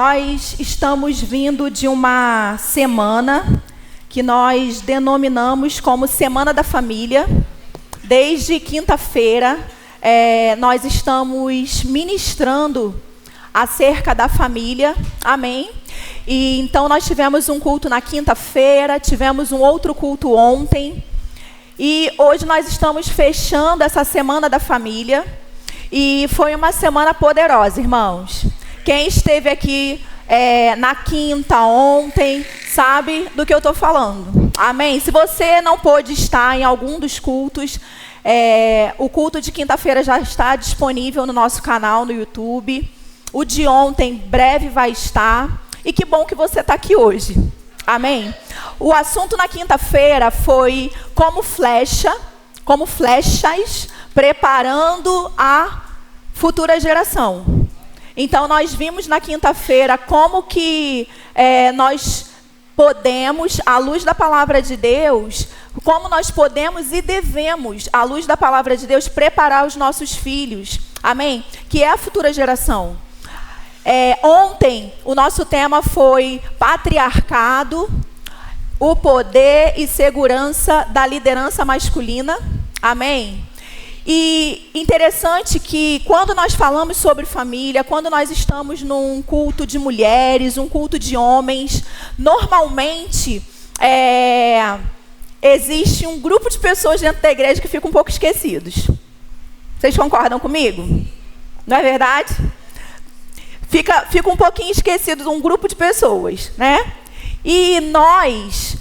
Nós estamos vindo de uma semana que nós denominamos como Semana da Família. Desde quinta-feira, nós estamos ministrando acerca da família, amém? E então nós tivemos um culto na quinta-feira, tivemos um outro culto ontem, e hoje nós estamos fechando essa Semana da Família, e foi uma semana poderosa, irmãos. Quem esteve aqui na quinta, ontem, sabe do que eu estou falando, amém? Se você não pôde estar em algum dos cultos, o culto de quinta-feira já está disponível no nosso canal no YouTube. O de ontem, breve, vai estar. E que bom que você está aqui hoje. Amém? O assunto na quinta-feira foi como flechas, preparando a futura geração. Então, nós vimos na quinta-feira como que nós podemos, à luz da palavra de Deus, como nós podemos e devemos, à luz da palavra de Deus, preparar os nossos filhos. Amém? Que é a futura geração. Ontem, o nosso tema foi patriarcado, o poder e segurança da liderança masculina. Amém? E interessante que quando nós falamos sobre família, quando nós estamos num culto de mulheres, um culto de homens, normalmente existe um grupo de pessoas dentro da igreja que ficam um pouco esquecidos. Vocês concordam comigo? Não é verdade? Fica um pouquinho esquecido um grupo de pessoas, né? E nós,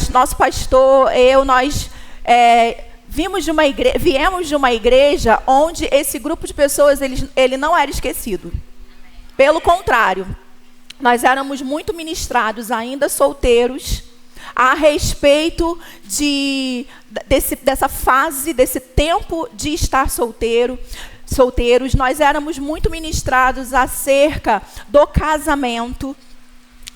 nosso pastor, nós viemos de uma igreja onde esse grupo de pessoas ele não era esquecido. Pelo contrário, nós éramos muito ministrados, ainda solteiros, a respeito dessa fase, desse tempo de estar solteiros. Nós éramos muito ministrados acerca do casamento,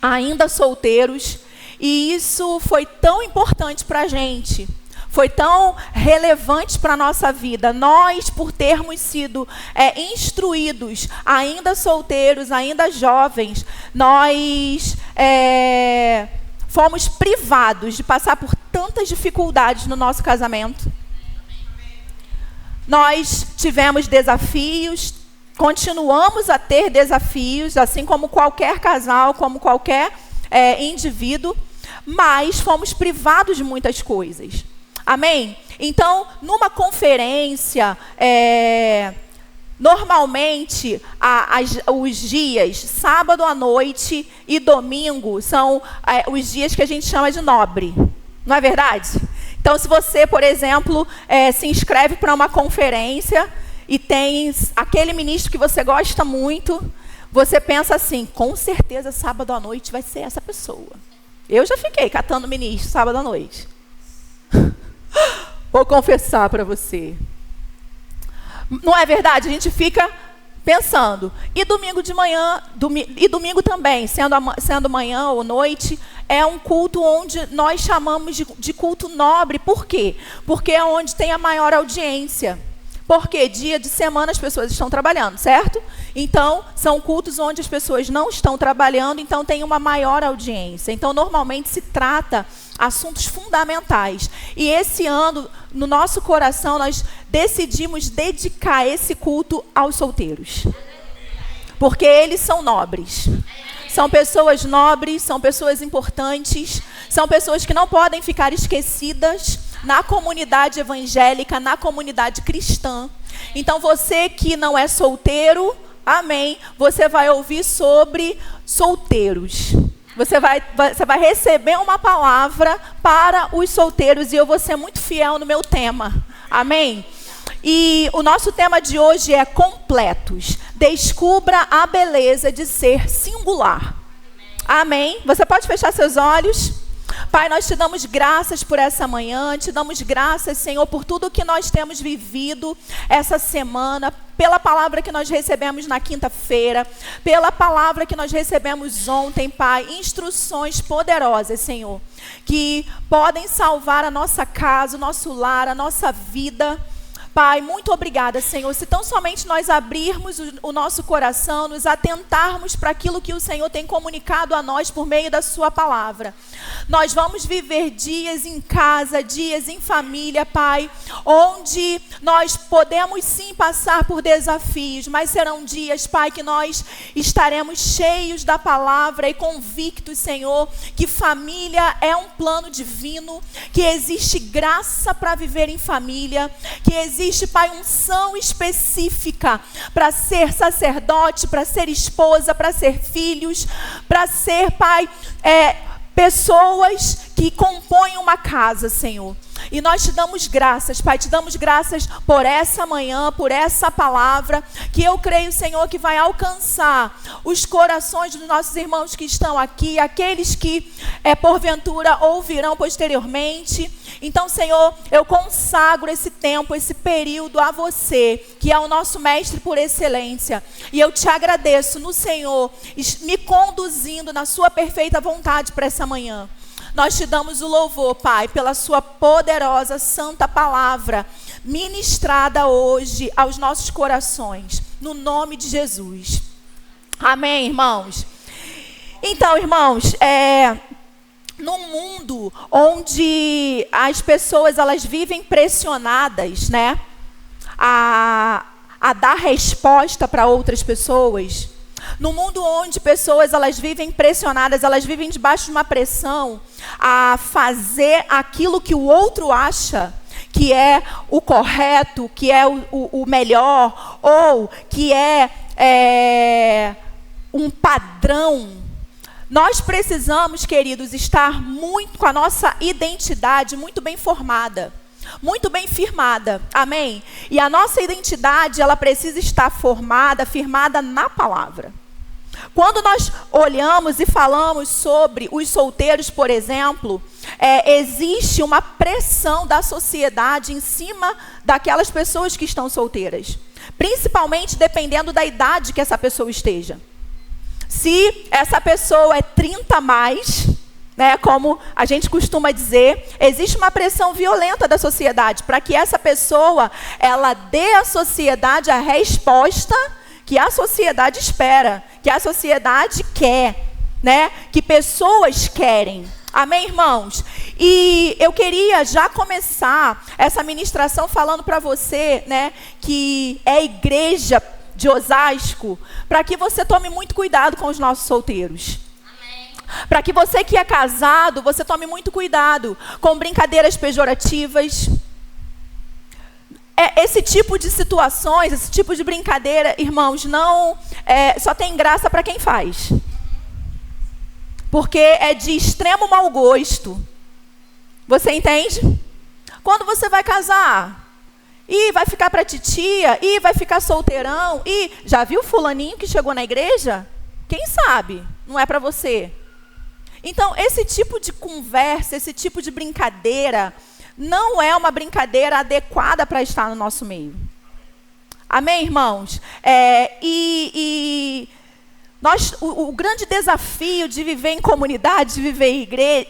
ainda solteiros, e isso foi tão importante para a gente, foi tão relevante para a nossa vida. Nós, por termos sido instruídos, ainda solteiros, ainda jovens, nós fomos privados de passar por tantas dificuldades no nosso casamento. Nós tivemos desafios, continuamos a ter desafios, assim como qualquer casal, como qualquer indivíduo, mas fomos privados de muitas coisas. Amém? Então, numa conferência, normalmente, os dias sábado à noite e domingo são os dias que a gente chama de nobre. Não é verdade? Então, se você, por exemplo, se inscreve para uma conferência e tem aquele ministro que você gosta muito, você pensa assim, com certeza sábado à noite vai ser essa pessoa. Eu já fiquei catando ministro sábado à noite. Vou confessar para você. Não é verdade? A gente fica pensando. E domingo de manhã, e domingo também, sendo manhã ou noite, é um culto onde nós chamamos de culto nobre. Por quê? Porque é onde tem a maior audiência. Porque dia de semana as pessoas estão trabalhando, certo? Então, são cultos onde as pessoas não estão trabalhando, então tem uma maior audiência. Então, normalmente se trata assuntos fundamentais. E esse ano, no nosso coração, nós decidimos dedicar esse culto aos solteiros. Porque eles são nobres. São pessoas nobres, são pessoas importantes, são pessoas que não podem ficar esquecidas na comunidade evangélica, na comunidade cristã. Então, você que não é solteiro, amém, você vai ouvir sobre solteiros. Você vai receber uma palavra para os solteiros, e eu vou ser muito fiel no meu tema. Amém? E o nosso tema de hoje é completos. Descubra a beleza de ser singular. Amém? Você pode fechar seus olhos? Pai, nós te damos graças por essa manhã, te damos graças, Senhor, por tudo que nós temos vivido essa semana, pela palavra que nós recebemos na quinta-feira, pela palavra que nós recebemos ontem, Pai, instruções poderosas, Senhor, que podem salvar a nossa casa, o nosso lar, a nossa vida. Pai, muito obrigada, Senhor. Se tão somente nós abrirmos o nosso coração, nos atentarmos para aquilo que o Senhor tem comunicado a nós por meio da sua palavra, nós vamos viver dias em casa, dias em família, Pai, onde nós podemos sim passar por desafios, mas serão dias, Pai, que nós estaremos cheios da palavra e convictos, Senhor, que família é um plano divino, que existe graça para viver em família, que existe, Pai, unção específica para ser sacerdote, para ser esposa, para ser filhos, para ser, Pai, pessoas que compõem uma casa, Senhor. E nós te damos graças, Pai, te damos graças por essa manhã, por essa palavra, que eu creio, Senhor, que vai alcançar os corações dos nossos irmãos que estão aqui, aqueles que, porventura, ouvirão posteriormente. Então, Senhor, eu consagro esse tempo, esse período a você, que é o nosso mestre por excelência. E eu te agradeço no Senhor, me conduzindo na sua perfeita vontade para essa manhã. Nós te damos o louvor, Pai, pela sua poderosa, santa palavra, ministrada hoje aos nossos corações, no nome de Jesus. Amém, irmãos? Então, irmãos, num mundo onde as pessoas elas vivem pressionadas, né, a dar resposta para outras pessoas, no mundo onde pessoas elas vivem pressionadas, elas vivem debaixo de uma pressão a fazer aquilo que o outro acha que é o correto, que é o melhor, ou que é um padrão. Nós precisamos, queridos, estar muito com a nossa identidade muito bem formada, muito bem firmada, amém? E a nossa identidade, ela precisa estar firmada na palavra. Quando nós olhamos e falamos sobre os solteiros, por exemplo, existe uma pressão da sociedade em cima daquelas pessoas que estão solteiras, principalmente dependendo da idade que essa pessoa esteja. Se essa pessoa é 30 mais, né, como a gente costuma dizer, existe uma pressão violenta da sociedade para que essa pessoa ela dê à sociedade a resposta que a sociedade espera, que a sociedade quer, né, que pessoas querem. Amém, irmãos? E eu queria já começar essa ministração falando para você, né, que é igreja de Osasco, para que você tome muito cuidado com os nossos solteiros. Para que você que é casado, você tome muito cuidado com brincadeiras pejorativas. Esse tipo de situações, esse tipo de brincadeira, irmãos, não só tem graça para quem faz. Porque é de extremo mau gosto. Você entende? Quando você vai casar, e vai ficar para titia, e vai ficar solteirão, e já viu fulaninho que chegou na igreja? Quem sabe? Não é para você. Então, esse tipo de conversa, esse tipo de brincadeira, não é uma brincadeira adequada para estar no nosso meio. Amém, irmãos? O grande desafio de viver em comunidade, de viver em igreja,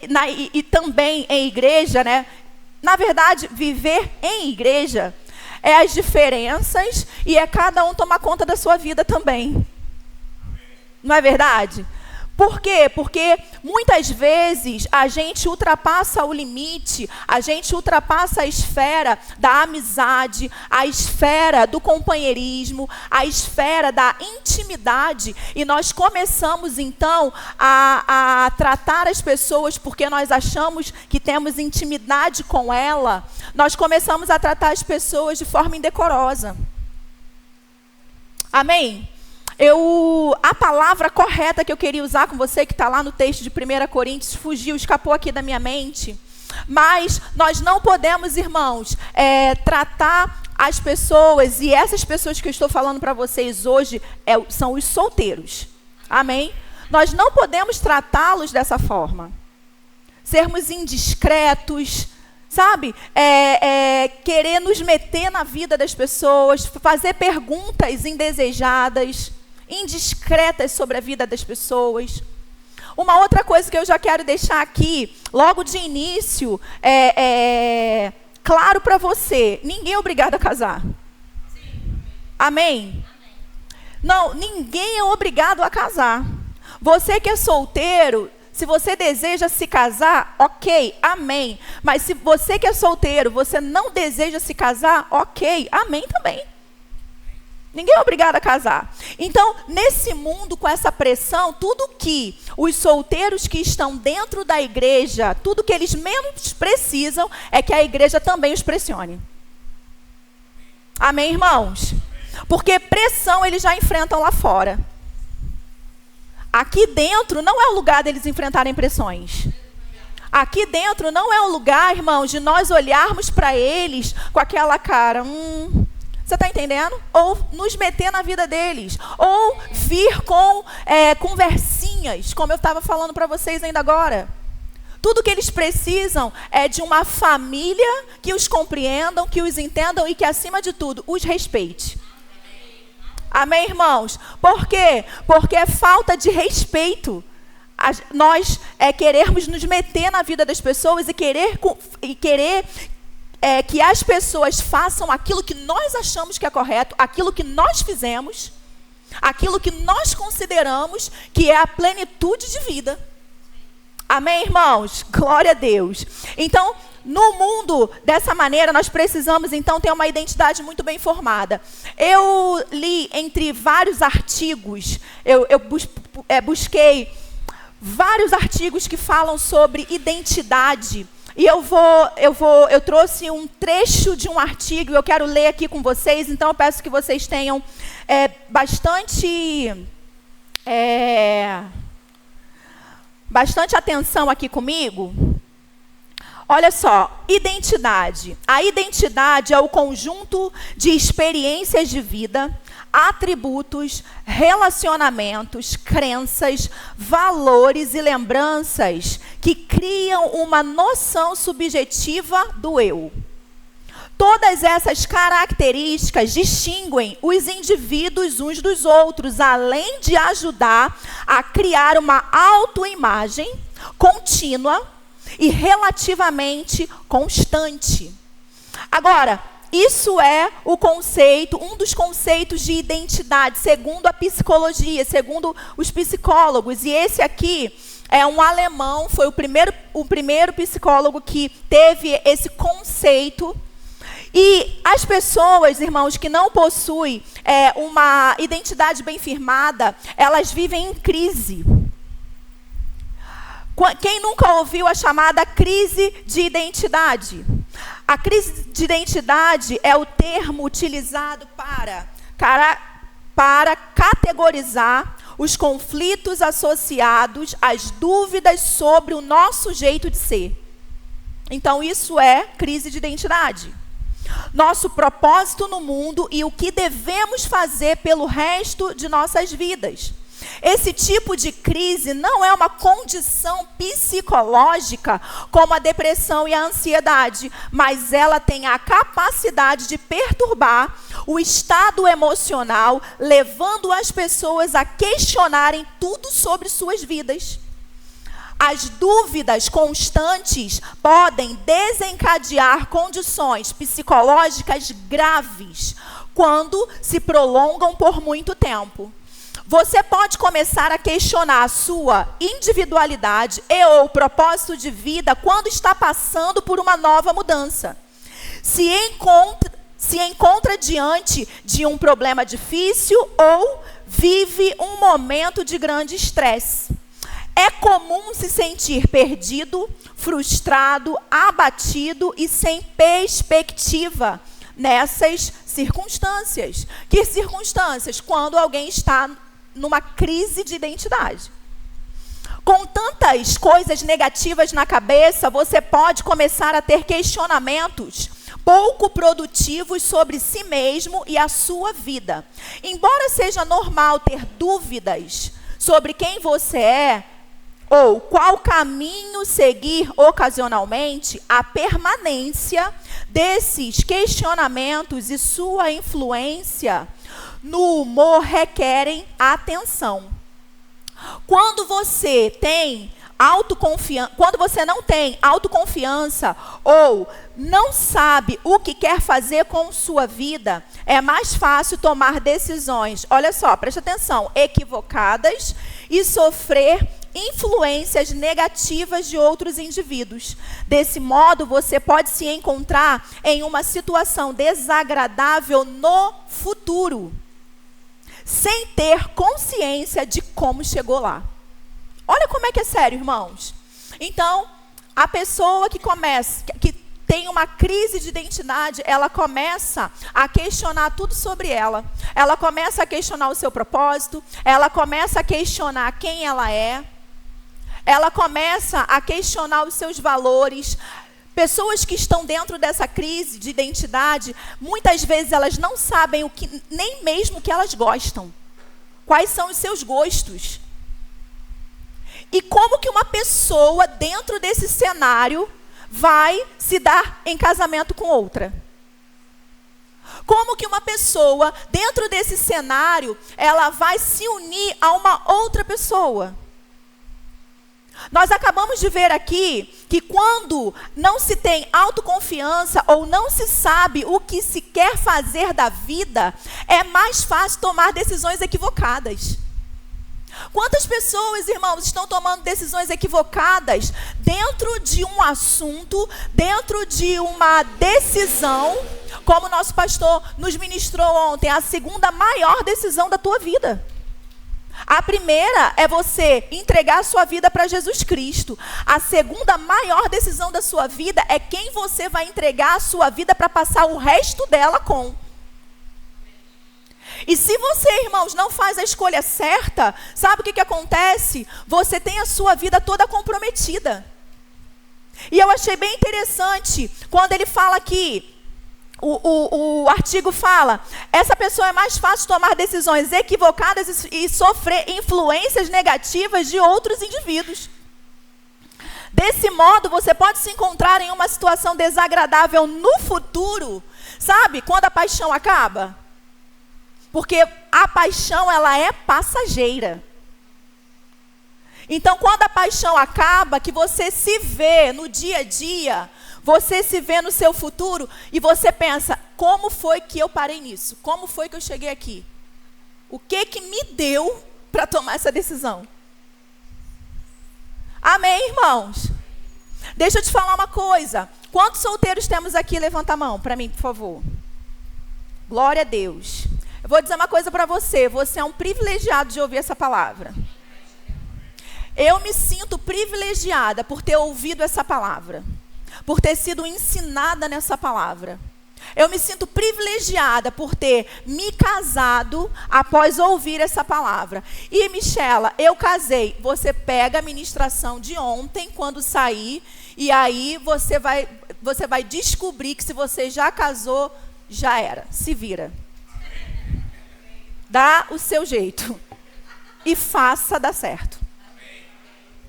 e também em igreja, né? Na verdade, viver em igreja é as diferenças e é cada um tomar conta da sua vida também. Não é verdade? Por quê? Porque muitas vezes a gente ultrapassa o limite, a gente ultrapassa a esfera da amizade, a esfera do companheirismo, a esfera da intimidade, e nós começamos então a tratar as pessoas porque nós achamos que temos intimidade com ela, nós começamos a tratar as pessoas de forma indecorosa. Amém? A palavra correta que eu queria usar com você, que está lá no texto de 1 Coríntios, escapou aqui da minha mente. Mas nós não podemos, irmãos, tratar as pessoas, e essas pessoas que eu estou falando para vocês hoje são os solteiros. Amém? Nós não podemos tratá-los dessa forma. Sermos indiscretos, sabe? Querer nos meter na vida das pessoas, fazer perguntas indesejadas, indiscretas sobre a vida das pessoas. Uma outra coisa que eu já quero deixar aqui, logo de início, claro para você, ninguém é obrigado a casar. Amém? Não, ninguém é obrigado a casar. Você que é solteiro, se você deseja se casar, ok, amém. Mas se você que é solteiro, você não deseja se casar, ok, amém também. Ninguém é obrigado a casar. Então, nesse mundo, com essa pressão, tudo que os solteiros que estão dentro da igreja, tudo que eles menos precisam é que a igreja também os pressione. Amém, irmãos? Porque pressão eles já enfrentam lá fora. Aqui dentro não é o lugar deles enfrentarem pressões. Aqui dentro não é o lugar, irmãos, de nós olharmos para eles com aquela cara, você está entendendo? Ou nos meter na vida deles. Ou vir com conversinhas, como eu estava falando para vocês ainda agora. Tudo que eles precisam é de uma família que os compreendam, que os entendam e que, acima de tudo, os respeite. Amém, irmãos? Por quê? Porque é falta de respeito. Nós querermos nos meter na vida das pessoas e querer que as pessoas façam aquilo que nós achamos que é correto, aquilo que nós fizemos, aquilo que nós consideramos que é a plenitude de vida. Amém, irmãos? Glória a Deus. Então, no mundo, dessa maneira, nós precisamos, então, ter uma identidade muito bem formada. Eu li entre vários artigos, eu busquei vários artigos que falam sobre identidade. E eu trouxe um trecho de um artigo, eu quero ler aqui com vocês, então eu peço que vocês tenham bastante atenção aqui comigo. Olha só, identidade. A identidade é o conjunto de experiências de vida, atributos, relacionamentos, crenças, valores e lembranças que criam uma noção subjetiva do eu. Todas essas características distinguem os indivíduos uns dos outros, além de ajudar a criar uma autoimagem contínua e relativamente constante. Agora, isso é o conceito, um dos conceitos de identidade, segundo a psicologia, segundo os psicólogos. E esse aqui é um alemão, foi o primeiro psicólogo que teve esse conceito. E as pessoas, irmãos, que não possuem uma identidade bem firmada, elas vivem em crise. Quem nunca ouviu a chamada crise de identidade? A crise de identidade é o termo utilizado para categorizar os conflitos associados às dúvidas sobre o nosso jeito de ser. Então, isso é crise de identidade. Nosso propósito no mundo e o que devemos fazer pelo resto de nossas vidas. Esse tipo de crise não é uma condição psicológica como a depressão e a ansiedade, mas ela tem a capacidade de perturbar o estado emocional, levando as pessoas a questionarem tudo sobre suas vidas. As dúvidas constantes podem desencadear condições psicológicas graves quando se prolongam por muito tempo. Você pode começar a questionar a sua individualidade ou propósito de vida quando está passando por uma nova mudança. Se encontra diante de um problema difícil ou vive um momento de grande estresse. É comum se sentir perdido, frustrado, abatido e sem perspectiva nessas circunstâncias. Que circunstâncias? Quando alguém está numa crise de identidade. Com tantas coisas negativas na cabeça, você pode começar a ter questionamentos pouco produtivos sobre si mesmo e a sua vida. Embora seja normal ter dúvidas sobre quem você é, ou qual caminho seguir ocasionalmente, a permanência desses questionamentos e sua influência no humor requerem atenção. Quando você tem quando você não tem autoconfiança ou não sabe o que quer fazer com sua vida, é mais fácil tomar decisões, olha só, presta atenção, equivocadas e sofrer influências negativas de outros indivíduos. Desse modo, você pode se encontrar em uma situação desagradável no futuro, sem ter consciência de como chegou lá. Olha como é que é sério, irmãos. Então, a pessoa que tem uma crise de identidade, ela começa a questionar tudo sobre ela. Ela começa a questionar o seu propósito, ela começa a questionar quem ela é, ela começa a questionar os seus valores. Pessoas que estão dentro dessa crise de identidade, muitas vezes elas não sabem nem mesmo o que elas gostam. Quais são os seus gostos? E como que uma pessoa dentro desse cenário vai se dar em casamento com outra? Como que uma pessoa dentro desse cenário, ela vai se unir a uma outra pessoa? Nós acabamos de ver aqui que quando não se tem autoconfiança ou não se sabe o que se quer fazer da vida, é mais fácil tomar decisões equivocadas. Quantas pessoas, irmãos, estão tomando decisões equivocadas dentro de um assunto, dentro de uma decisão, como o nosso pastor nos ministrou ontem, a segunda maior decisão da tua vida. A primeira é você entregar a sua vida para Jesus Cristo. A segunda maior decisão da sua vida é quem você vai entregar a sua vida para passar o resto dela com. E se você, irmãos, não faz a escolha certa, sabe o que acontece? Você tem a sua vida toda comprometida. E eu achei bem interessante quando ele fala aqui, o artigo fala, essa pessoa é mais fácil tomar decisões equivocadas e sofrer influências negativas de outros indivíduos. Desse modo, você pode se encontrar em uma situação desagradável no futuro, sabe? Quando a paixão acaba. Porque a paixão, ela é passageira. Então, quando a paixão acaba, que você se vê no dia a dia, você se vê no seu futuro e você pensa, como foi que eu parei nisso? Como foi que eu cheguei aqui? O que me deu para tomar essa decisão? Amém, irmãos? Deixa eu te falar uma coisa. Quantos solteiros temos aqui? Levanta a mão para mim, por favor. Glória a Deus. Eu vou dizer uma coisa para você. Você é um privilegiado de ouvir essa palavra. Eu me sinto privilegiada por ter ouvido essa palavra. Por ter sido ensinada nessa palavra. Eu me sinto privilegiada por ter me casado após ouvir essa palavra. E, Michela, eu casei. Você pega a ministração de ontem, quando sair, e aí você vai descobrir que se você já casou, já era. Se vira. Dá o seu jeito. E faça dar certo.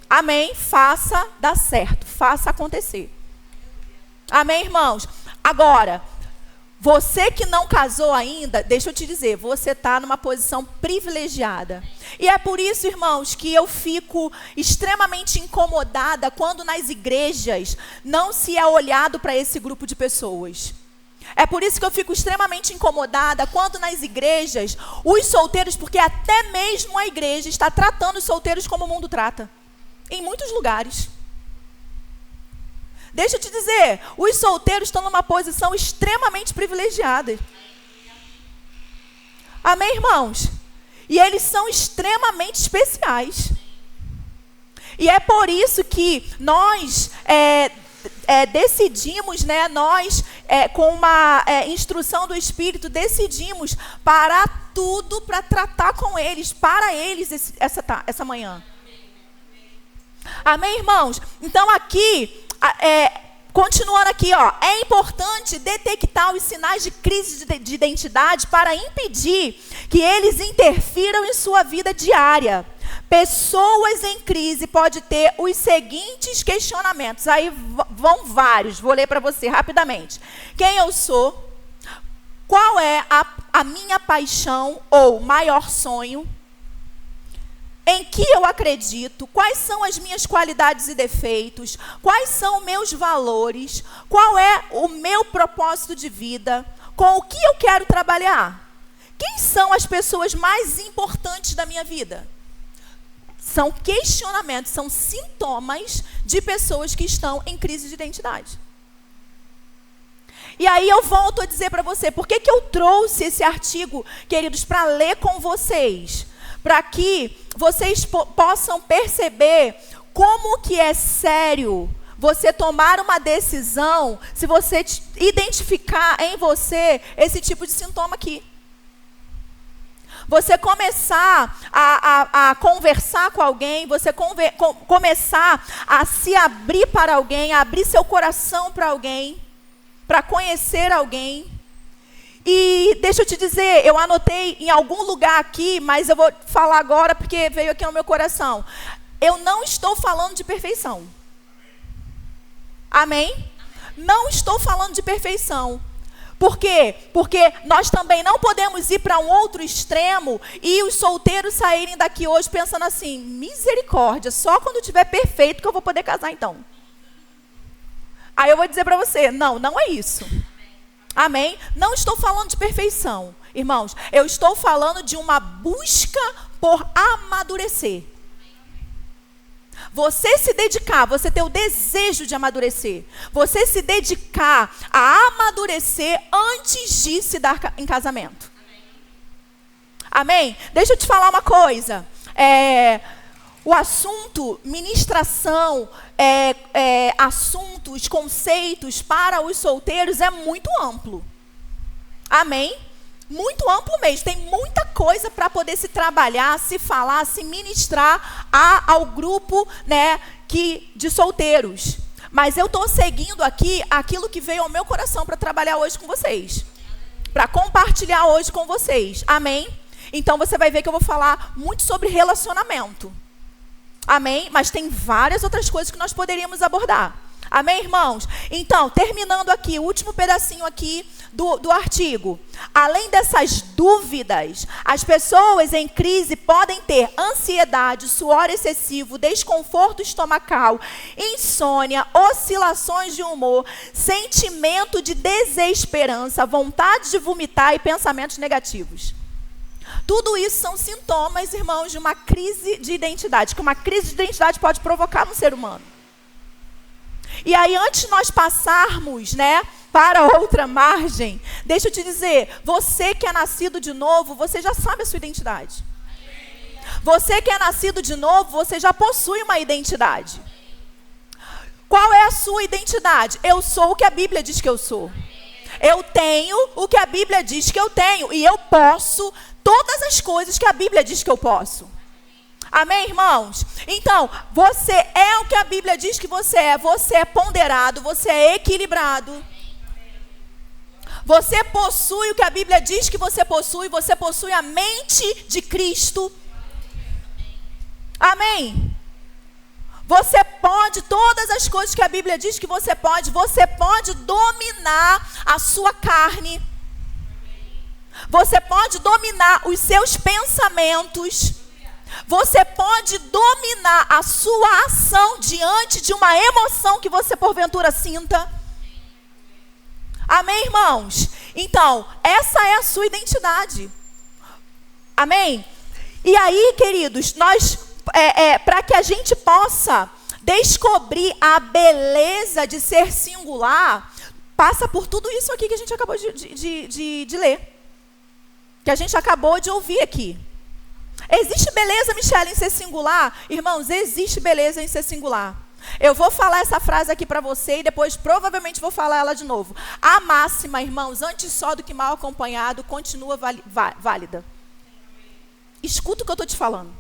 Amém? Faça dar certo. Faça acontecer. Amém, irmãos? Agora, você que não casou ainda, deixa eu te dizer, você está numa posição privilegiada. E é por isso, irmãos, que eu fico extremamente incomodada quando nas igrejas não se é olhado para esse grupo de pessoas. É por isso que eu fico extremamente incomodada quando nas igrejas, os solteiros, porque até mesmo a igreja está tratando os solteiros como o mundo trata. Em muitos lugares. Deixa eu te dizer, os solteiros estão numa posição extremamente privilegiada. Amém, irmãos? E eles são extremamente especiais. E é por isso que nós decidimos, né, nós, com uma instrução do Espírito, decidimos parar tudo para tratar com eles, para eles essa manhã. Amém, irmãos? Então aqui, continuando aqui, ó, é importante detectar os sinais de crise de identidade para impedir que eles interfiram em sua vida diária. Pessoas em crise podem ter os seguintes questionamentos. Aí vão vários, vou ler para você rapidamente. Quem eu sou? Qual é a minha paixão ou maior sonho? em que eu acredito, quais são as minhas qualidades e defeitos, quais são meus valores, qual é o meu propósito de vida, com o que eu quero trabalhar. Quem são as pessoas mais importantes da minha vida? São questionamentos, são sintomas de pessoas que estão em crise de identidade. E aí eu volto a dizer para você, por que eu trouxe esse artigo, queridos, para ler com vocês? Para que vocês possam perceber como que é sério você tomar uma decisão se você identificar em você esse tipo de sintoma aqui. Você começar a conversar com alguém, você começar a se abrir para alguém, a abrir seu coração para alguém, para conhecer alguém. E deixa eu te dizer, eu anotei em algum lugar aqui, mas eu vou falar agora porque veio aqui no meu coração. Eu não estou falando de perfeição. Amém? Não estou falando de perfeição. Por quê? Porque nós também não podemos ir para um outro extremo e os solteiros saírem daqui hoje pensando assim, misericórdia, só quando tiver perfeito que eu vou poder casar então. Aí eu vou dizer para você, não é isso. Amém? Não estou falando de perfeição, irmãos. Eu estou falando de uma busca por amadurecer. Você se dedicar, você ter o desejo de amadurecer. Você se dedicar a amadurecer antes de se dar em casamento. Amém? Deixa eu te falar uma coisa. O assunto, ministração, assuntos, conceitos para os solteiros é muito amplo. Amém? Muito amplo mesmo. Tem muita coisa para poder se trabalhar, se falar, se ministrar ao grupo, né, de solteiros. Mas eu estou seguindo aqui aquilo que veio ao meu coração para trabalhar hoje com vocês. Para compartilhar hoje com vocês. Amém? Então você vai ver que eu vou falar muito sobre relacionamento. Amém? Mas tem várias outras coisas que nós poderíamos abordar. Amém, irmãos? Então, terminando aqui, o último pedacinho aqui do artigo. Além dessas dúvidas, as pessoas em crise podem ter ansiedade, suor excessivo, desconforto estomacal, insônia, oscilações de humor, sentimento de desesperança, vontade de vomitar e pensamentos negativos. Tudo isso são sintomas, irmãos, de uma crise de identidade, que uma crise de identidade pode provocar no ser humano. E aí, antes de nós passarmos, né, para outra margem, deixa eu te dizer, você que é nascido de novo, você já sabe a sua identidade. Você que é nascido de novo, você já possui uma identidade. Qual é a sua identidade? Eu sou o que a Bíblia diz que eu sou. Eu tenho o que a Bíblia diz que eu tenho. E eu posso todas as coisas que a Bíblia diz que eu posso. Amém, irmãos? Então, você é o que a Bíblia diz que você é. Você é ponderado, você é equilibrado. Você possui o que a Bíblia diz que você possui a mente de Cristo. Amém? Você pode todas as coisas que a Bíblia diz que você pode dominar a sua carne. Você pode dominar os seus pensamentos. Você pode dominar a sua ação diante de uma emoção que você porventura sinta. Amém, irmãos? Então, essa é a sua identidade. Amém? E aí, queridos, nós, para que a gente possa descobrir a beleza de ser singular, passa por tudo isso aqui que a gente acabou de ler. Que a gente acabou de ouvir aqui. Existe beleza, Michele, em ser singular? Irmãos, existe beleza em ser singular. Eu vou falar essa frase aqui para você e depois provavelmente vou falar ela de novo. A máxima, irmãos, antes só do que mal acompanhado, continua válida. Escuta o que eu estou te falando.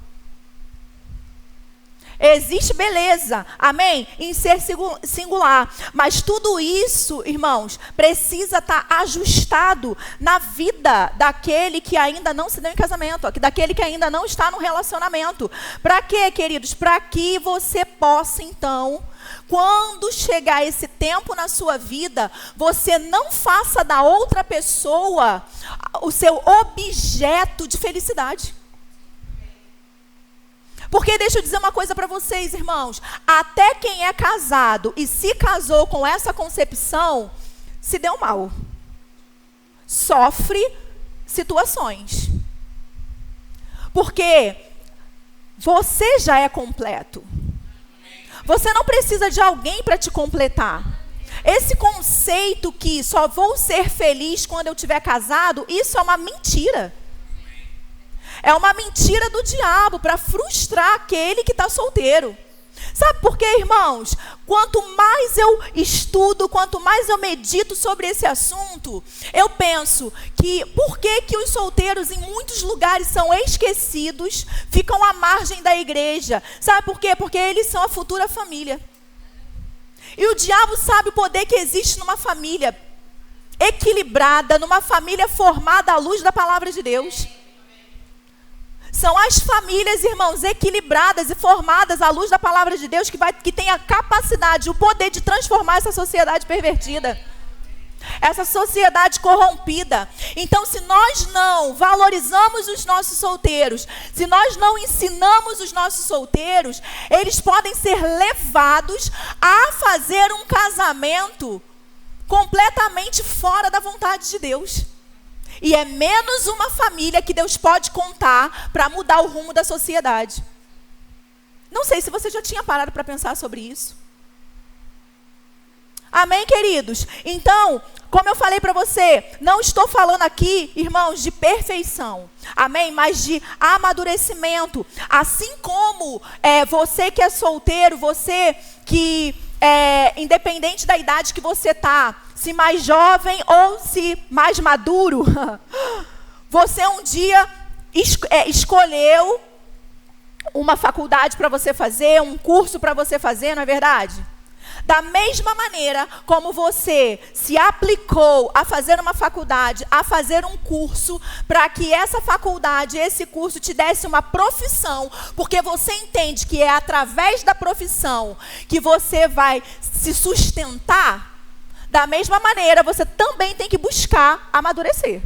Existe beleza, amém? Em ser singular. Mas tudo isso, irmãos, precisa estar ajustado na vida daquele que ainda não se deu em casamento, daquele que ainda não está no relacionamento. Para quê, queridos? Para que você possa, então, quando chegar esse tempo na sua vida, você não faça da outra pessoa o seu objeto de felicidade. Porque deixa eu dizer uma coisa para vocês, irmãos. Até quem é casado e se casou com essa concepção, se deu mal. Sofre situações. Porque você já é completo. Você não precisa de alguém para te completar. Esse conceito que só vou ser feliz quando eu estiver casado, isso é uma mentira. É uma mentira do diabo para frustrar aquele que está solteiro. Sabe por quê, irmãos? Quanto mais eu estudo, quanto mais eu medito sobre esse assunto, eu penso que por que os solteiros em muitos lugares são esquecidos, ficam à margem da igreja? Sabe por quê? Porque eles são a futura família. E o diabo sabe o poder que existe numa família equilibrada, numa família formada à luz da palavra de Deus. São as famílias, irmãos, equilibradas e formadas à luz da palavra de Deus que tem a capacidade, o poder de transformar essa sociedade pervertida. Essa sociedade corrompida. Então, se nós não valorizamos os nossos solteiros, se nós não ensinamos os nossos solteiros, eles podem ser levados a fazer um casamento completamente fora da vontade de Deus. E é menos uma família que Deus pode contar para mudar o rumo da sociedade. Não sei se você já tinha parado para pensar sobre isso. Amém, queridos? Então, como eu falei para você, não estou falando aqui, irmãos, de perfeição. Amém? Mas de amadurecimento. Assim como você que é solteiro, você que independente da idade que você está, se mais jovem ou se mais maduro, você um dia escolheu uma faculdade para você fazer, um curso para você fazer, não é verdade? Da mesma maneira como você se aplicou a fazer uma faculdade, a fazer um curso, para que essa faculdade, esse curso te desse uma profissão, porque você entende que é através da profissão que você vai se sustentar, da mesma maneira você também tem que buscar amadurecer.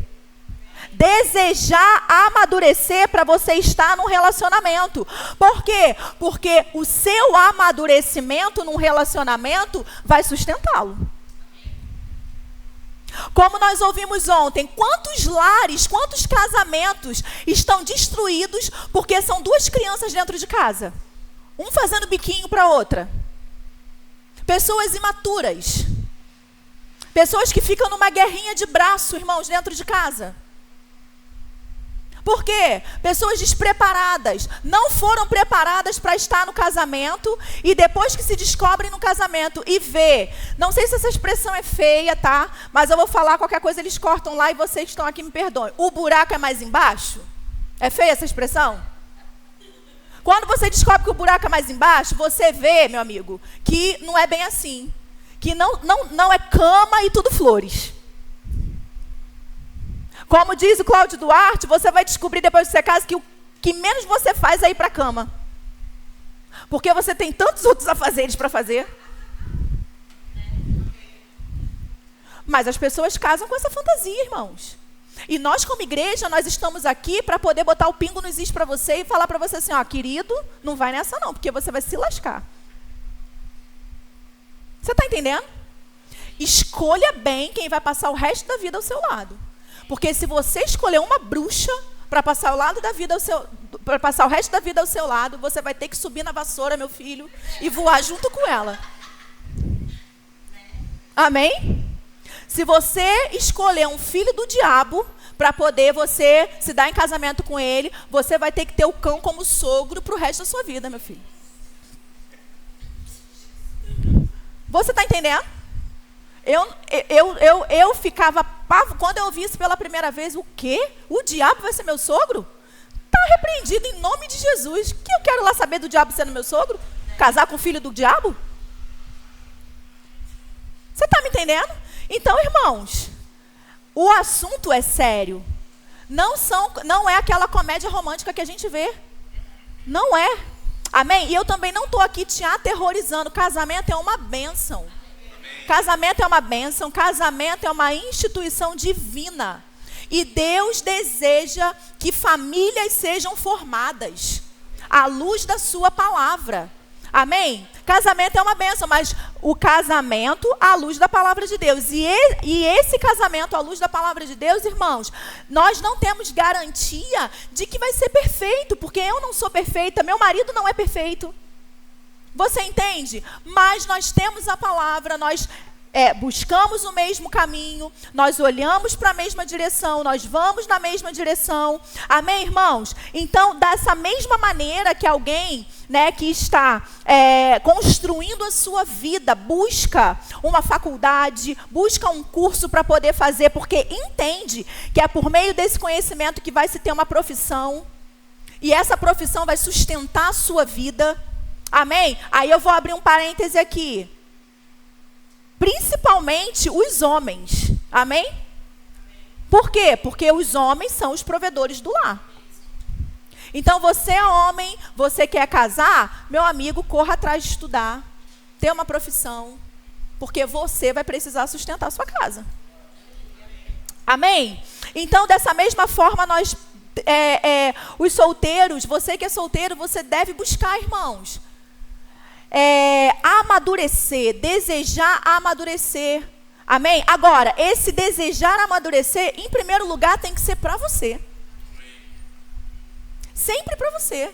Desejar amadurecer para você estar num relacionamento. Por quê? Porque o seu amadurecimento num relacionamento vai sustentá-lo. Como nós ouvimos ontem, quantos lares, quantos casamentos estão destruídos porque são duas crianças dentro de casa? Um fazendo biquinho para a outra. Pessoas imaturas. Pessoas que ficam numa guerrinha de braço, irmãos, dentro de casa. Por quê? Pessoas despreparadas, não foram preparadas para estar no casamento e depois que se descobrem no casamento e vê, não sei se essa expressão é feia, tá? Mas eu vou falar qualquer coisa, eles cortam lá e vocês que estão aqui me perdoem. O buraco é mais embaixo? É feia essa expressão? Quando você descobre que o buraco é mais embaixo, você vê, meu amigo, que não é bem assim. Que não é cama e tudo flores. Como diz o Cláudio Duarte, você vai descobrir depois que você casa que o que menos você faz é ir para a cama. Porque você tem tantos outros afazeres para fazer. Mas as pessoas casam com essa fantasia, irmãos. E nós, como igreja, nós estamos aqui para poder botar o pingo nos is para você e falar para você assim, ó, querido, não vai nessa não, porque você vai se lascar. Você está entendendo? Escolha bem quem vai passar o resto da vida ao seu lado. Porque se você escolher uma bruxa para passar para passar o resto da vida ao seu lado, você vai ter que subir na vassoura, meu filho, e voar junto com ela. Amém? Se você escolher um filho do diabo para poder você se dar em casamento com ele, você vai ter que ter o cão como sogro para o resto da sua vida, meu filho. Você está entendendo? Eu ficava quando eu ouvi isso pela primeira vez, o quê? O diabo vai ser meu sogro? Está repreendido em nome de Jesus. Que eu quero lá saber do diabo sendo meu sogro? Casar com o filho do diabo? Você está me entendendo? Então, irmãos, o assunto é sério. Não é aquela comédia romântica que a gente vê. Não é. Amém? E eu também não estou aqui te aterrorizando. Casamento é uma bênção. Casamento é uma bênção, casamento é uma instituição divina. E Deus deseja que famílias sejam formadas. à luz da sua palavra. Amém? Casamento é uma bênção, mas o casamento à luz da palavra de Deus. E esse casamento à luz da palavra de Deus, irmãos, nós não temos garantia de que vai ser perfeito, porque eu não sou perfeita, meu marido não é perfeito. Você entende? Mas nós temos a palavra, nós buscamos o mesmo caminho, nós olhamos para a mesma direção, nós vamos na mesma direção. Amém, irmãos? Então, dessa mesma maneira que alguém, né, que está construindo a sua vida, busca uma faculdade, busca um curso para poder fazer, porque entende que é por meio desse conhecimento que vai se ter uma profissão, e essa profissão vai sustentar a sua vida. Amém? Aí eu vou abrir um parêntese aqui. Principalmente os homens. Amém? Por quê? Porque os homens são os provedores do lar. Então, você é homem, você quer casar, meu amigo, corra atrás de estudar, ter uma profissão, porque você vai precisar sustentar a sua casa. Amém? Então, dessa mesma forma, nós, os solteiros, você que é solteiro, você deve buscar, irmãos, amadurecer, desejar amadurecer. Amém? Agora, esse desejar amadurecer, em primeiro lugar, tem que ser para você. Sempre para você.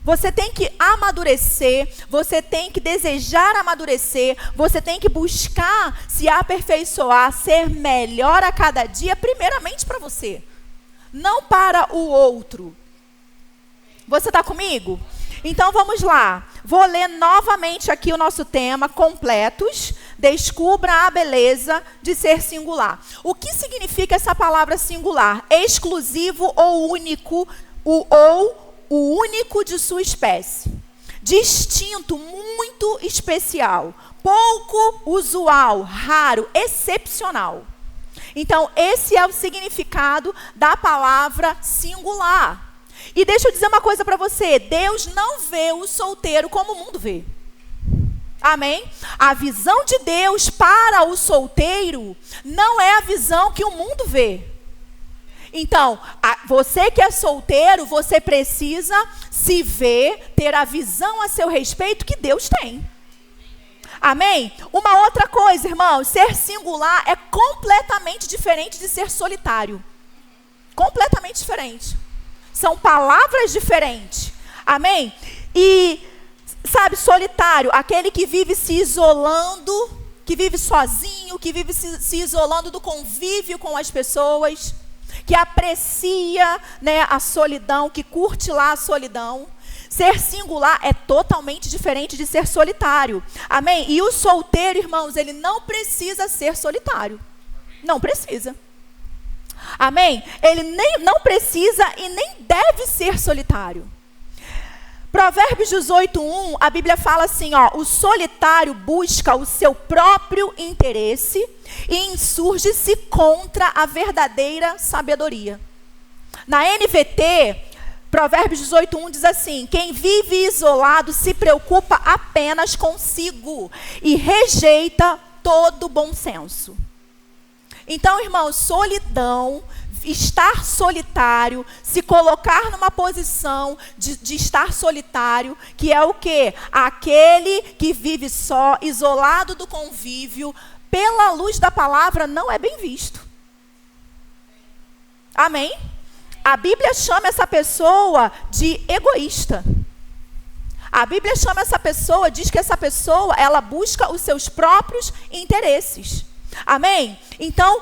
Você tem que amadurecer, você tem que desejar amadurecer, você tem que buscar se aperfeiçoar, ser melhor a cada dia, primeiramente para você, não para o outro. Você está comigo? Então vamos lá, vou ler novamente aqui o nosso tema, completos, descubra a beleza de ser singular. O que significa essa palavra singular? Exclusivo ou único, ou o único de sua espécie. Distinto, muito especial, pouco usual, raro, excepcional. Então esse é o significado da palavra singular. E deixa eu dizer uma coisa para você, Deus não vê o solteiro como o mundo vê. Amém? A visão de Deus para o solteiro não é a visão que o mundo vê. Então, você que é solteiro, você precisa se ver, ter a visão a seu respeito que Deus tem. Amém? Uma outra coisa, irmãos, ser singular é completamente diferente de ser solitário. Completamente diferente. São palavras diferentes. Amém? E, sabe, solitário, aquele que vive se isolando, que vive sozinho, que vive se isolando do convívio com as pessoas, que aprecia, né, a solidão, que curte lá a solidão. Ser singular é totalmente diferente de ser solitário. Amém? E o solteiro, irmãos, ele não precisa ser solitário. Não precisa. Amém? Ele não precisa e nem deve ser solitário. Provérbios 18:1, a Bíblia fala assim, ó, o solitário busca o seu próprio interesse e insurge-se contra a verdadeira sabedoria. Na NVT, Provérbios 18:1 diz assim, quem vive isolado se preocupa apenas consigo e rejeita todo bom senso. Então, irmãos, solidão, estar solitário, se colocar numa posição de estar solitário, que é o quê? Aquele que vive só, isolado do convívio, pela luz da palavra, não é bem visto. Amém? A Bíblia chama essa pessoa de egoísta. A Bíblia chama essa pessoa, diz que essa pessoa, ela busca os seus próprios interesses. Amém? Então,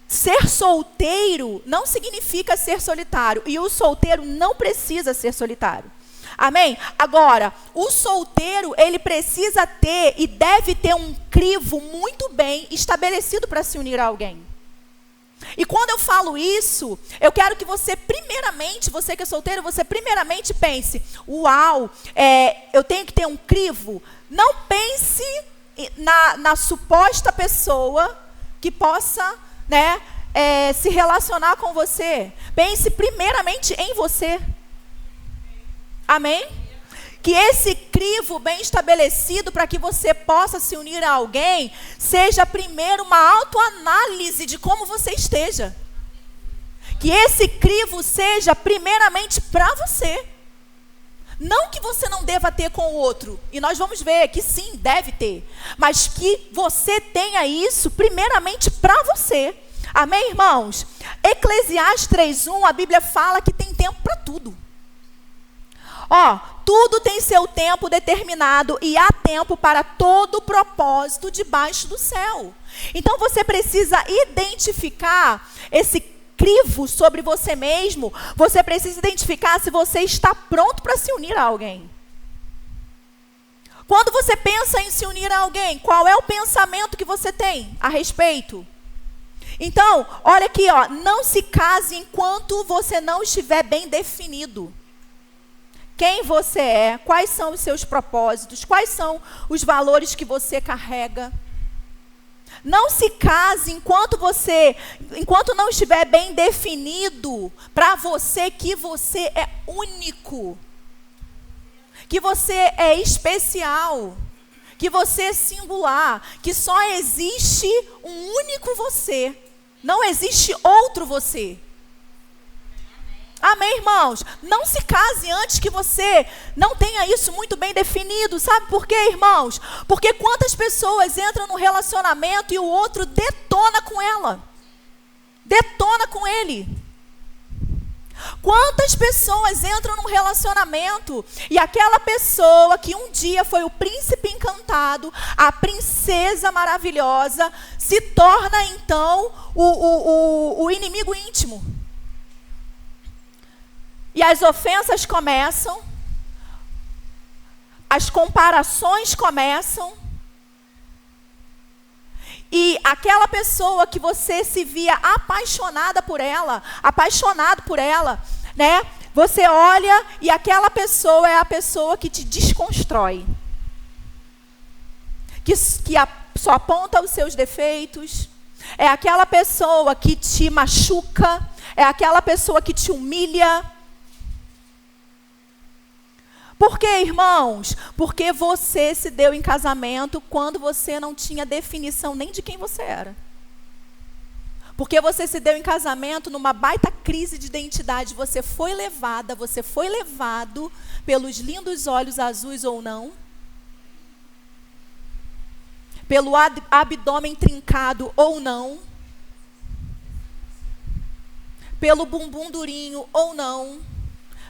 ser solteiro não significa ser solitário. E o solteiro não precisa ser solitário. Amém? Agora, o solteiro, ele precisa ter e deve ter um crivo muito bem estabelecido para se unir a alguém. E quando eu falo isso, eu quero que você primeiramente, você que é solteiro, você primeiramente pense, uau, eu tenho que ter um crivo. Não pense na suposta pessoa que possa, né, se relacionar com você. Pense primeiramente em você. Amém? Que esse crivo bem estabelecido para que você possa se unir a alguém, seja primeiro uma autoanálise de como você esteja. Que esse crivo seja primeiramente para você. Não que você não deva ter com o outro, e nós vamos ver que sim, deve ter, mas que você tenha isso primeiramente para você. Amém, irmãos? Eclesiastes 3:1, a Bíblia fala que tem tempo para tudo. Tudo tem seu tempo determinado e há tempo para todo propósito debaixo do céu. Então você precisa identificar esse crivo sobre você mesmo. Você precisa identificar se você está pronto para se unir a alguém. Quando você pensa em se unir a alguém, qual é o pensamento que você tem a respeito? Então, olha aqui, não se case enquanto você não estiver bem definido. Quem você é, quais são os seus propósitos, quais são os valores que você carrega. Não se case enquanto não estiver bem definido para você que você é único, que você é especial, que você é singular, que só existe um único você, não existe outro você. Amém, irmãos? Não se case antes que você não tenha isso muito bem definido. Sabe por quê, irmãos? Porque quantas pessoas entram no relacionamento e o outro detona com ela. Detona com ele. Quantas pessoas entram num relacionamento e aquela pessoa que um dia foi o príncipe encantado, a princesa maravilhosa, se torna então o inimigo íntimo. E as ofensas começam, as comparações começam, e aquela pessoa que você se via apaixonado por ela, né? Você olha e aquela pessoa é a pessoa que te desconstrói, que só aponta os seus defeitos, é aquela pessoa que te machuca, é aquela pessoa que te humilha. Por quê, irmãos? Porque você se deu em casamento quando você não tinha definição nem de quem você era. Porque você se deu em casamento numa baita crise de identidade. Você foi levado pelos lindos olhos azuis ou não, pelo abdômen trincado ou não, pelo bumbum durinho ou não,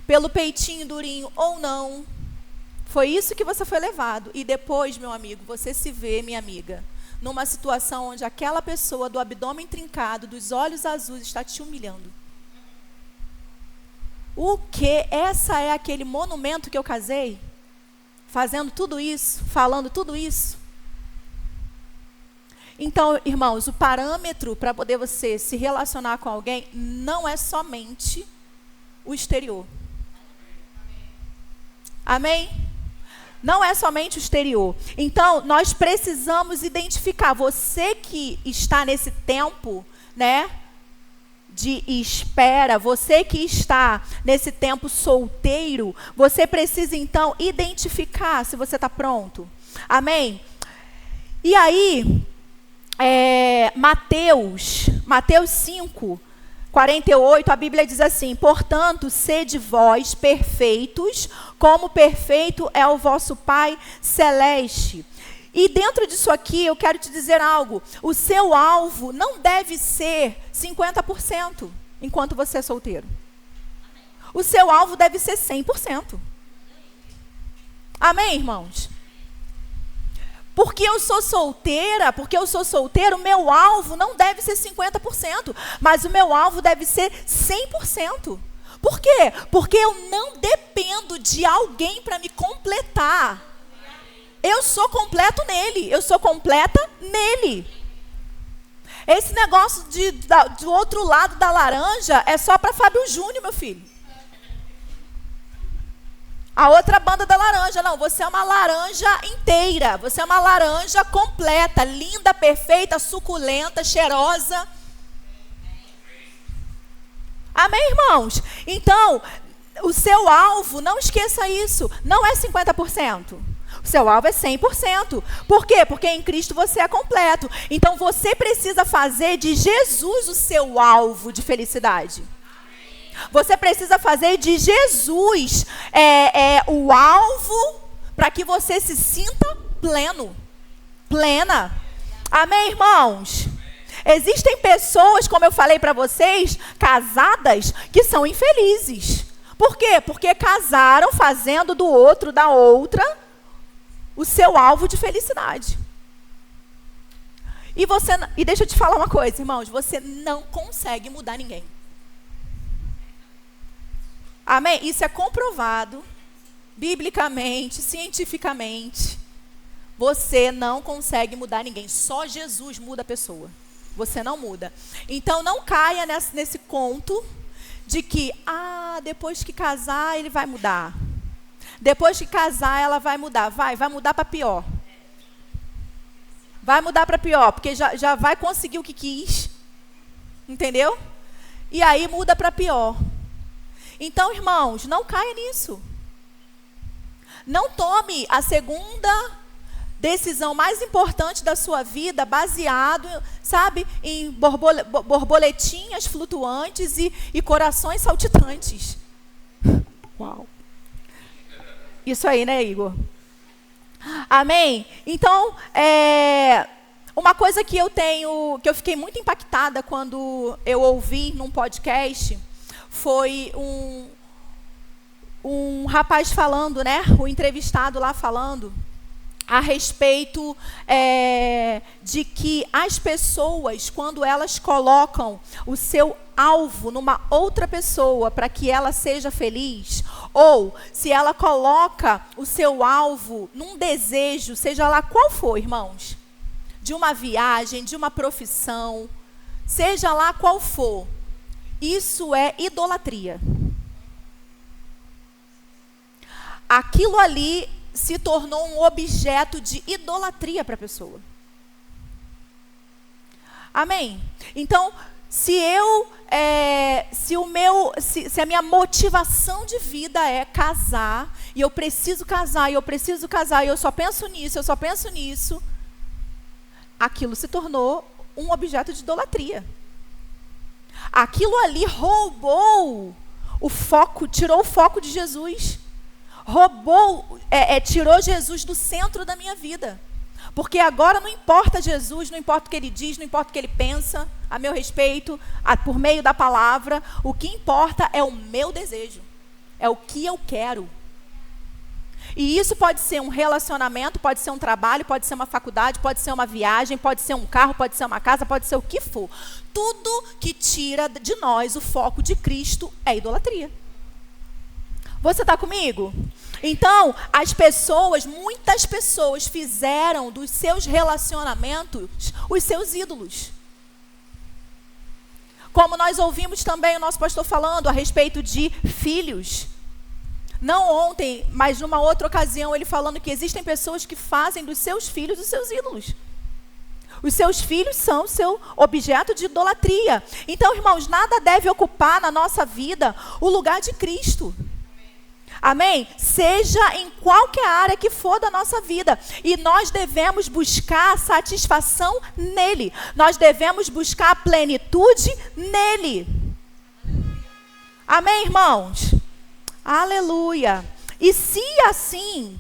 pelo peitinho durinho ou não. Foi isso que você foi levado. E depois, meu amigo, você se vê, minha amiga, numa situação onde aquela pessoa do abdômen trincado, dos olhos azuis, está te humilhando. O quê? Essa é aquele monumento que eu casei? Fazendo tudo isso? Falando tudo isso? Então, irmãos, o parâmetro para poder você se relacionar com alguém não é somente o exterior. Amém? Não é somente o exterior. Então, nós precisamos identificar. Você que está nesse tempo, né, de espera, você que está nesse tempo solteiro, você precisa, então, identificar se você está pronto. Amém? E aí, Mateus 5, 48, a Bíblia diz assim: portanto, sede vós perfeitos, como perfeito é o vosso Pai Celeste. E dentro disso aqui, eu quero te dizer algo. O seu alvo não deve ser 50% enquanto você é solteiro. O seu alvo deve ser 100%. Amém, irmãos? Porque eu sou solteiro, o meu alvo não deve ser 50%, mas o meu alvo deve ser 100%. Por quê? Porque eu não dependo de alguém para me completar. Eu sou completo nele, eu sou completa nele. Esse negócio do outro lado da laranja é só para Fábio Júnior, meu filho. A outra banda da laranja, não, você é uma laranja inteira, você é uma laranja completa, linda, perfeita, suculenta, cheirosa. Amém, irmãos? Então, o seu alvo, não esqueça isso, não é 50%. O seu alvo é 100%. Por quê? Porque em Cristo você é completo. Então, você precisa fazer de Jesus o seu alvo de felicidade. Você precisa fazer de Jesus o alvo para que você se sinta plena. Amém, irmãos? Existem pessoas, como eu falei para vocês, casadas, que são infelizes. Por quê? Porque casaram fazendo do outro, da outra, o seu alvo de felicidade. E deixa eu te falar uma coisa, irmãos, você não consegue mudar ninguém. Amém? Isso é comprovado, biblicamente, cientificamente. Você não consegue mudar ninguém, só Jesus muda a pessoa. Você não muda. Então não caia nesse conto de que, depois que casar ele vai mudar. Depois que casar ela vai mudar. Vai mudar para pior. Vai mudar para pior, porque já vai conseguir o que quis. Entendeu? E aí muda para pior. Então, irmãos, não caia nisso. Não tome a segunda decisão mais importante da sua vida baseado, sabe, em borboletinhas flutuantes e corações saltitantes. Uau. Isso aí, né, Igor? Amém? Então, uma coisa que eu fiquei muito impactada quando eu ouvi num podcast, foi um rapaz falando, né, o entrevistado lá falando, a respeito de que as pessoas, quando elas colocam o seu alvo numa outra pessoa para que ela seja feliz, ou se ela coloca o seu alvo num desejo, seja lá qual for, irmãos, de uma viagem, de uma profissão, seja lá qual for, isso é idolatria. Aquilo ali se tornou um objeto de idolatria para a pessoa. Amém? Então, se a minha motivação de vida é casar, e eu preciso casar, e eu só penso nisso, aquilo se tornou um objeto de idolatria. Aquilo ali roubou o foco, tirou o foco de Jesus. Tirou Jesus do centro da minha vida. Porque agora não importa Jesus, não importa o que ele diz, não importa o que ele pensa a meu respeito, por meio da palavra. O que importa é o meu desejo, é o que eu quero. E isso pode ser um relacionamento, pode ser um trabalho, pode ser uma faculdade, pode ser uma viagem, pode ser um carro, pode ser uma casa, pode ser o que for. Tudo que tira de nós o foco de Cristo é idolatria. Você está comigo? Então, muitas pessoas fizeram dos seus relacionamentos os seus ídolos. Como nós ouvimos também o nosso pastor falando a respeito de filhos. Não ontem, mas numa outra ocasião, ele falando que existem pessoas que fazem dos seus filhos os seus ídolos. Os seus filhos são o seu objeto de idolatria. Então, irmãos, nada deve ocupar na nossa vida o lugar de Cristo. Amém? Seja em qualquer área que for da nossa vida. E nós devemos buscar satisfação nele. Nós devemos buscar a plenitude nele. Amém, irmãos? Aleluia. E se assim,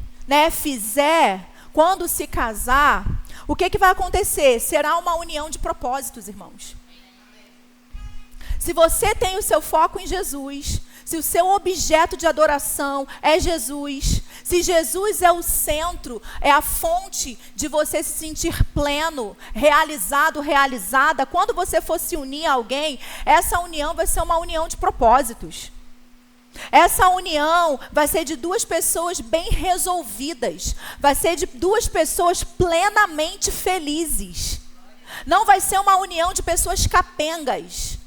fizer, quando se casar, o que vai acontecer? Será uma união de propósitos, irmãos. Se você tem o seu foco em Jesus, se o seu objeto de adoração é Jesus, se Jesus é o centro, é a fonte de você se sentir pleno, realizado, realizada, quando você for se unir a alguém, essa união vai ser uma união de propósitos. Essa união vai ser de duas pessoas bem resolvidas, vai ser de duas pessoas plenamente felizes. Não vai ser uma união de pessoas capengas,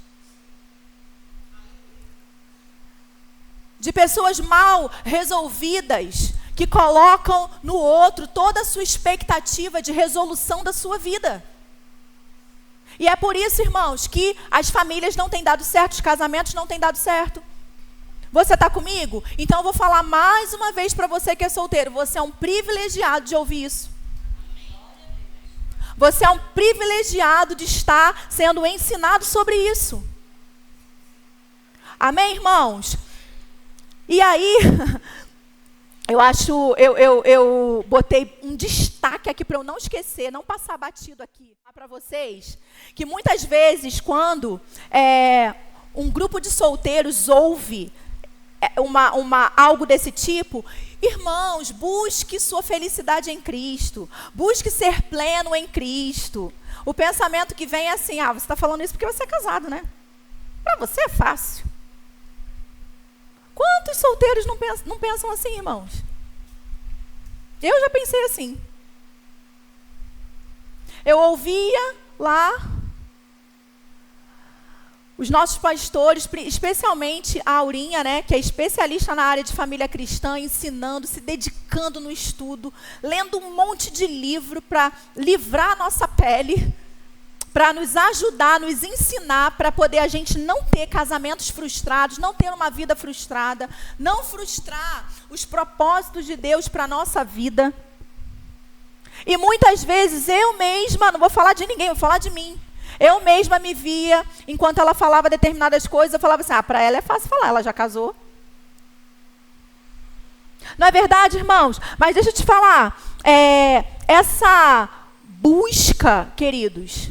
de pessoas mal resolvidas, que colocam no outro toda a sua expectativa de resolução da sua vida. E é por isso, irmãos, que as famílias não têm dado certo, os casamentos não têm dado certo. Você está comigo? Então eu vou falar mais uma vez para você que é solteiro. Você é um privilegiado de ouvir isso. Você é um privilegiado de estar sendo ensinado sobre isso. Amém, irmãos? E aí, eu botei um destaque aqui para eu não esquecer, não passar batido aqui para vocês, que muitas vezes quando um grupo de solteiros ouve algo desse tipo, irmãos, busque sua felicidade em Cristo, busque ser pleno em Cristo. O pensamento que vem é assim, você está falando isso porque você é casado, né? Para você é fácil. Quantos solteiros não pensam assim, irmãos? Eu já pensei assim. Eu ouvia lá os nossos pastores, especialmente a Aurinha, né, que é especialista na área de família cristã, ensinando, se dedicando no estudo, lendo um monte de livro para livrar a nossa pele, para nos ajudar, nos ensinar, para poder a gente não ter casamentos frustrados, não ter uma vida frustrada, não frustrar os propósitos de Deus para a nossa vida. E muitas vezes eu mesma, não vou falar de ninguém, vou falar de mim. Eu mesma me via, enquanto ela falava determinadas coisas, eu falava assim, para ela é fácil falar, ela já casou. Não é verdade, irmãos? Mas deixa eu te falar, essa busca, queridos,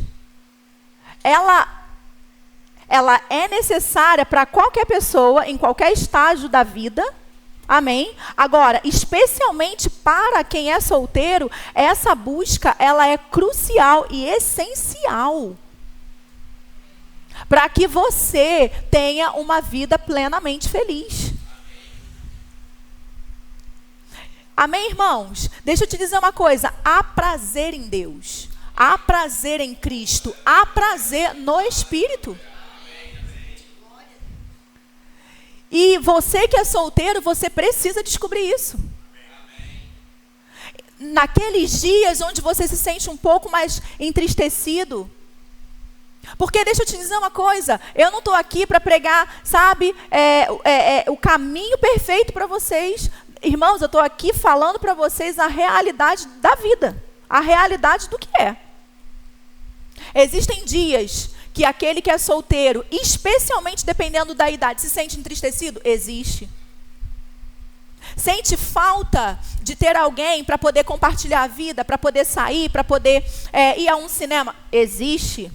ela é necessária para qualquer pessoa, em qualquer estágio da vida. Amém? Agora, especialmente para quem é solteiro, essa busca, ela é crucial e essencial para que você tenha uma vida plenamente feliz. Amém, irmãos? Deixa eu te dizer uma coisa, há prazer em Deus, há prazer em Cristo, há prazer no Espírito. E você que é solteiro, você precisa descobrir isso. Naqueles dias onde você se sente um pouco mais entristecido. Porque deixa eu te dizer uma coisa, eu não estou aqui para pregar, sabe, o caminho perfeito para vocês. Irmãos, eu estou aqui falando para vocês a realidade da vida, a realidade do que é. Existem dias que aquele que é solteiro, especialmente dependendo da idade, se sente entristecido? Existe. Sente falta de ter alguém para poder compartilhar a vida, para poder sair, para poder ir a um cinema? Existe.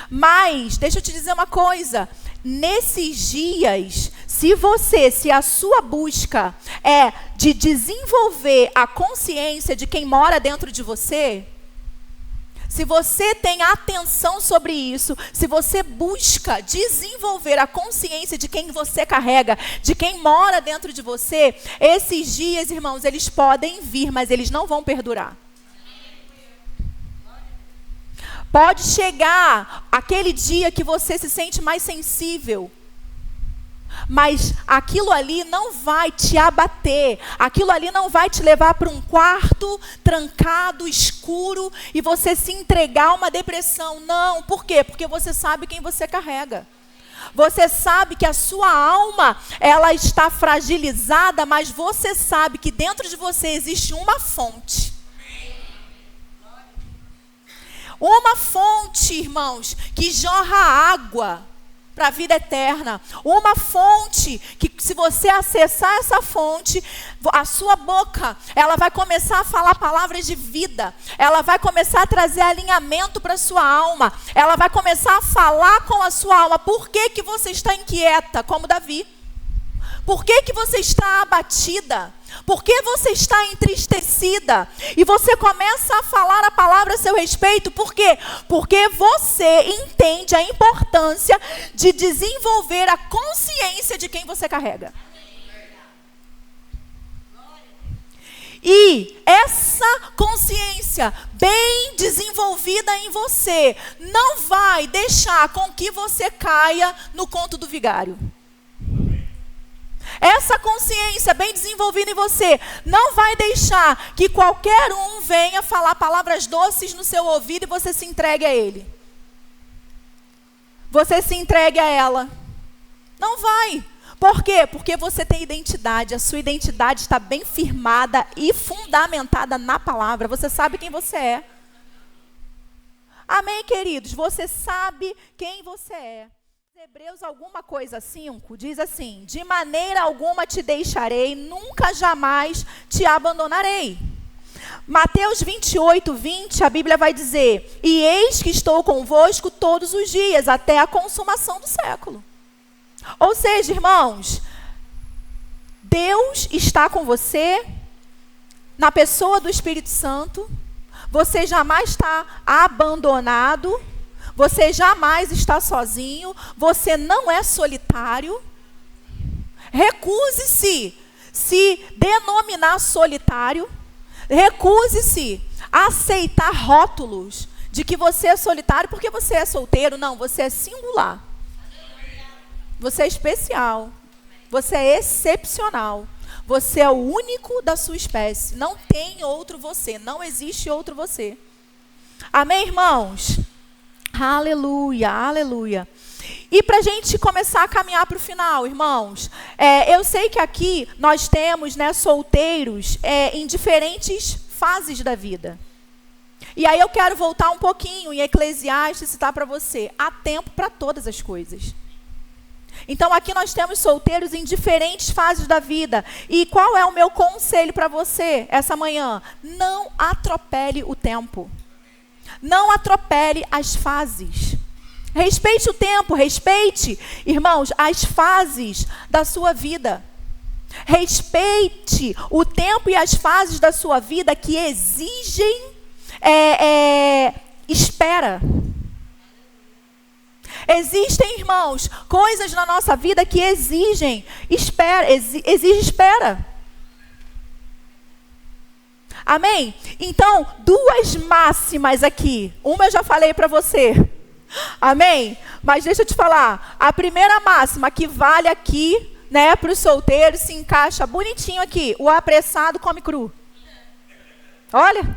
Mas, deixa eu te dizer uma coisa, nesses dias, se a sua busca é de desenvolver a consciência de quem mora dentro de você, se você tem atenção sobre isso, se você busca desenvolver a consciência de quem você carrega, de quem mora dentro de você, esses dias, irmãos, eles podem vir, mas eles não vão perdurar. Pode chegar aquele dia que você se sente mais sensível, mas aquilo ali não vai te abater, aquilo ali não vai te levar para um quarto trancado, escuro, e você se entregar a uma depressão. Não, por quê? Porque você sabe quem você carrega. Você sabe que a sua alma, ela está fragilizada, mas você sabe que dentro de você existe uma fonte. Uma fonte, irmãos, que jorra água para a vida eterna. Uma fonte que, se você acessar essa fonte, a sua boca, ela vai começar a falar palavras de vida. Ela vai começar a trazer alinhamento para a sua alma. Ela vai começar a falar com a sua alma. Por que que você está inquieta, como Davi? Por que que você está abatida? Por que você está entristecida? E você começa a falar a palavra a seu respeito. Por quê? Porque você entende a importância de desenvolver a consciência de quem você carrega. E essa consciência bem desenvolvida em você não vai deixar com que você caia no conto do vigário. Essa consciência bem desenvolvida em você não vai deixar que qualquer um venha falar palavras doces no seu ouvido e você se entregue a ele. Você se entregue a ela. Não vai. Por quê? Porque você tem identidade. A sua identidade está bem firmada e fundamentada na palavra. Você sabe quem você é. Amém, queridos? Você sabe quem você é. Hebreus alguma coisa 5 diz assim: de maneira alguma te deixarei, nunca jamais te abandonarei. Mateus 28, 20, a Bíblia vai dizer: e eis que estou convosco todos os dias, até a consumação do século. Ou seja, irmãos, Deus está com você, na pessoa do Espírito Santo, você jamais está abandonado, você jamais está sozinho, você não é solitário. Recuse-se se denominar solitário, recuse-se a aceitar rótulos de que você é solitário porque você é solteiro. Não, você é singular. Você é especial. Você é excepcional. Você é o único da sua espécie. Não tem outro você. Não existe outro você. Amém, irmãos? Aleluia, aleluia. E para a gente começar a caminhar para o final, irmãos, eu sei que aqui nós temos, né, solteiros em diferentes fases da vida. E aí eu quero voltar um pouquinho em Eclesiastes e citar para você: há tempo para todas as coisas. Então aqui nós temos solteiros em diferentes fases da vida. E qual é o meu conselho para você essa manhã? Não atropele o tempo. Não atropele as fases. Respeite o tempo, respeite, irmãos, as fases da sua vida. Respeite o tempo e as fases da sua vida que exigem espera. Existem, irmãos, coisas na nossa vida que exigem espera, exige espera. Amém? Então, duas máximas aqui. Uma eu já falei para você. Amém? Mas deixa eu te falar. A primeira máxima que vale aqui, né, para os solteiros, se encaixa bonitinho aqui: o apressado come cru. Olha.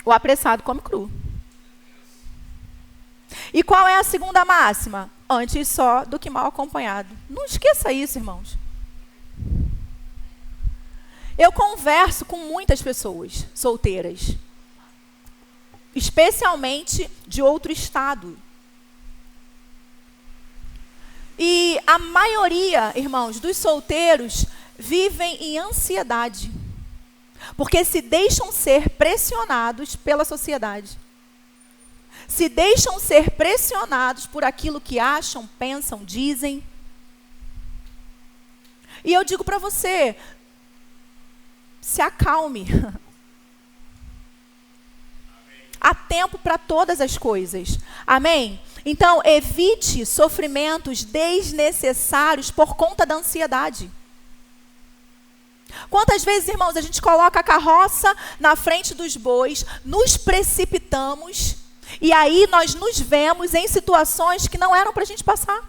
O apressado come cru. E qual é a segunda máxima? Antes só do que mal acompanhado. Não esqueça isso, irmãos. Eu converso com muitas pessoas solteiras, especialmente de outro estado. E a maioria, irmãos, dos solteiros vivem em ansiedade, porque se deixam ser pressionados pela sociedade. Se deixam ser pressionados por aquilo que acham, pensam, dizem. E eu digo para você: se acalme. Há tempo para todas as coisas. Amém? Então, evite sofrimentos desnecessários por conta da ansiedade. Quantas vezes, irmãos, a gente coloca a carroça na frente dos bois, nos precipitamos, e aí nós nos vemos em situações que não eram para a gente passar.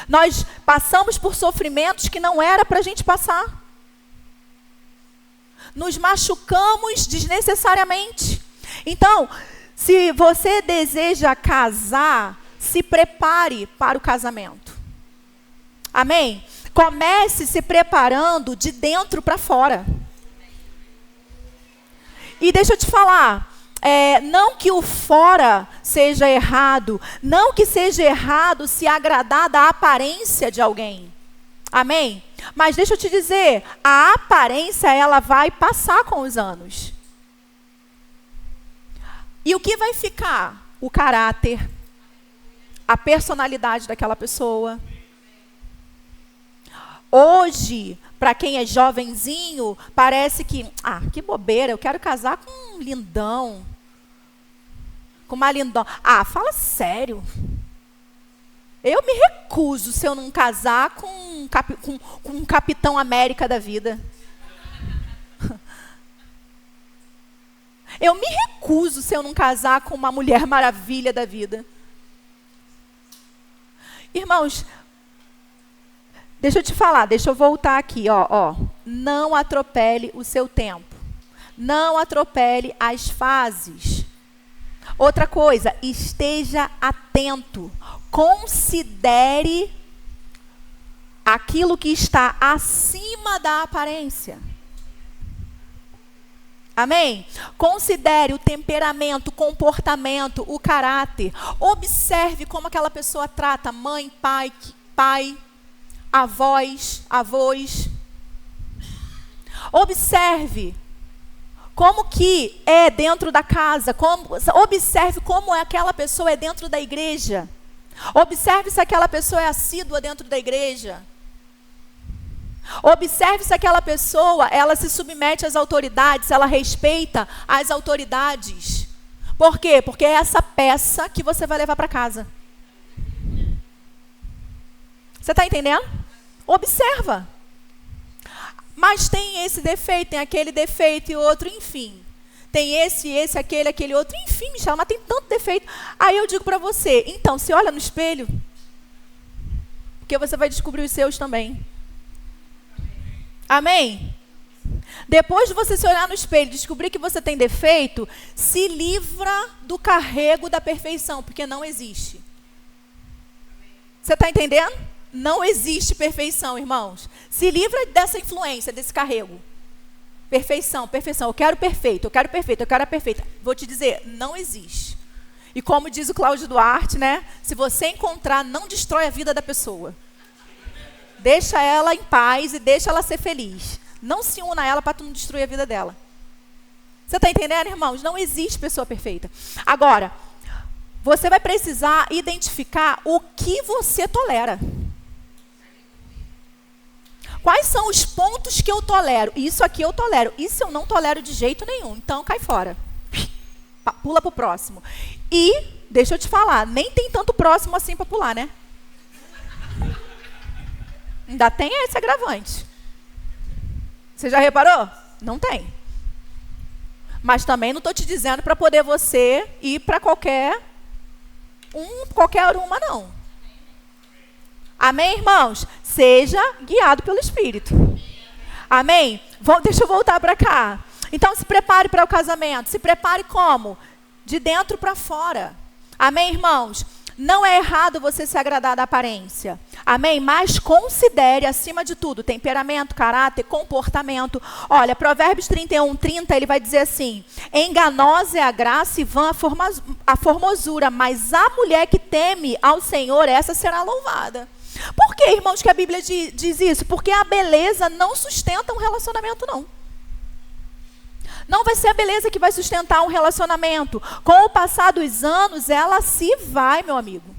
Nós passamos por sofrimentos que não era para a gente passar. Nos machucamos desnecessariamente. Então, se você deseja casar, se prepare para o casamento. Amém? Comece se preparando de dentro para fora. E deixa eu te falar, não que o fora seja errado, não que seja errado se agradar da aparência de alguém. Amém? Mas deixa eu te dizer, a aparência ela vai passar com os anos. E o que vai ficar? O caráter, a personalidade daquela pessoa. Hoje, para quem é jovenzinho, parece que, que bobeira, eu quero casar com um lindão. Com uma lindona. Fala sério. Eu me recuso se eu não casar com um Capitão América da vida. Eu me recuso se eu não casar com uma Mulher Maravilha da vida. Irmãos, deixa eu te falar, deixa eu voltar aqui, ó. Não atropele o seu tempo. Não atropele as fases. Outra coisa, esteja atento. Considere aquilo que está acima da aparência. Amém? Considere o temperamento, o comportamento, o caráter. Observe como aquela pessoa trata mãe, pai, avós. Observe como que é dentro da casa. Observe como aquela pessoa é dentro da igreja. Observe se aquela pessoa é assídua dentro da igreja. Observe se aquela pessoa, ela se submete às autoridades, ela respeita as autoridades. Por quê? Porque é essa peça que você vai levar para casa. Você está entendendo? Observa. Mas tem esse defeito, tem aquele defeito e outro, enfim. Tem esse, aquele outro, enfim, Michela, mas tem tanto defeito. Aí eu digo para você, então, se olha no espelho, porque você vai descobrir os seus também. Amém? Depois de você se olhar no espelho e descobrir que você tem defeito, se livra do carrego da perfeição, porque não existe. Você está entendendo? Não existe perfeição, irmãos. Se livra dessa influência, desse carrego. Perfeição. Eu quero perfeito, eu quero a perfeita. Vou te dizer, não existe. E como diz o Cláudio Duarte, né? Se você encontrar, não destrói a vida da pessoa. Deixa ela em paz e deixa ela ser feliz. Não se una a ela para tu não destruir a vida dela. Você está entendendo, irmãos? Não existe pessoa perfeita. Agora, você vai precisar identificar o que você tolera. Quais são os pontos que eu tolero? Isso aqui eu tolero. Isso eu não tolero de jeito nenhum. Então, cai fora. Pula para o próximo. E, deixa eu te falar, nem tem tanto próximo assim para pular, né? Ainda tem esse agravante. Você já reparou? Não tem. Mas também não estou te dizendo para poder você ir para qualquer uma, não. Amém, irmãos? Seja guiado pelo Espírito. Amém? Deixa eu voltar para cá. Então, se prepare para o casamento. Se prepare como? De dentro para fora. Amém, irmãos? Não é errado você se agradar da aparência. Amém? Mas considere, acima de tudo, temperamento, caráter, comportamento. Olha, Provérbios 31:30, ele vai dizer assim: enganosa é a graça e vã a formosura, mas a mulher que teme ao Senhor, essa será louvada. Por que, irmãos, que a Bíblia diz isso? Porque a beleza não sustenta um relacionamento, não. Não vai ser a beleza que vai sustentar um relacionamento. Com o passar dos anos, ela se vai, meu amigo.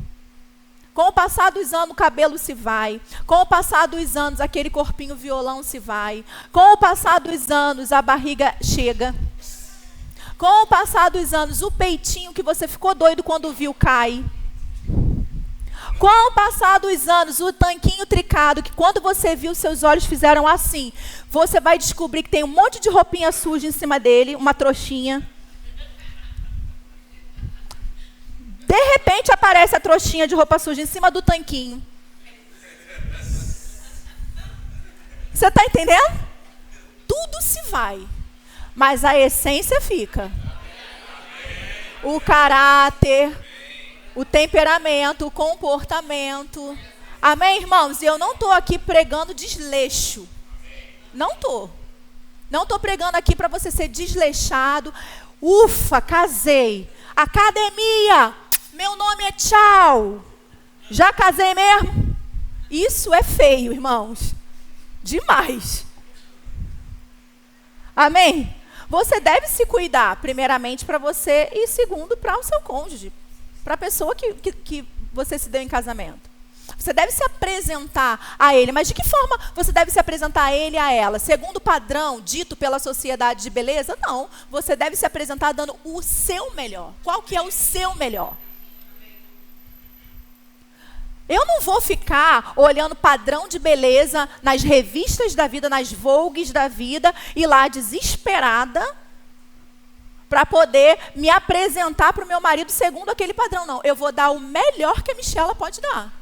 Com o passar dos anos, o cabelo se vai. Com o passar dos anos, aquele corpinho violão se vai. Com o passar dos anos, a barriga chega. Com o passar dos anos, o peitinho que você ficou doido quando viu cai. Com o passar dos anos, o tanquinho tricado, que quando você viu, seus olhos fizeram assim. Você vai descobrir que tem um monte de roupinha suja em cima dele, uma trouxinha. De repente aparece a trouxinha de roupa suja em cima do tanquinho. Você está entendendo? Tudo se vai, mas a essência fica. O caráter, o temperamento, o comportamento. Amém, irmãos? E eu não estou aqui pregando desleixo. Não estou. Não estou pregando aqui para você ser desleixado. Ufa, casei. Academia, meu nome é tchau. Já casei mesmo? Isso é feio, irmãos. Demais. Amém? Você deve se cuidar, primeiramente para você e segundo para o seu cônjuge. Para a pessoa que você se deu em casamento. Você deve se apresentar a ele. Mas de que forma você deve se apresentar a ele e a ela? Segundo o padrão dito pela sociedade de beleza? Não. Você deve se apresentar dando o seu melhor. Qual que é o seu melhor? Eu não vou ficar olhando padrão de beleza nas revistas da vida, nas Vogues da vida, e lá desesperada para poder me apresentar para o meu marido segundo aquele padrão. Não, eu vou dar o melhor que a Michela pode dar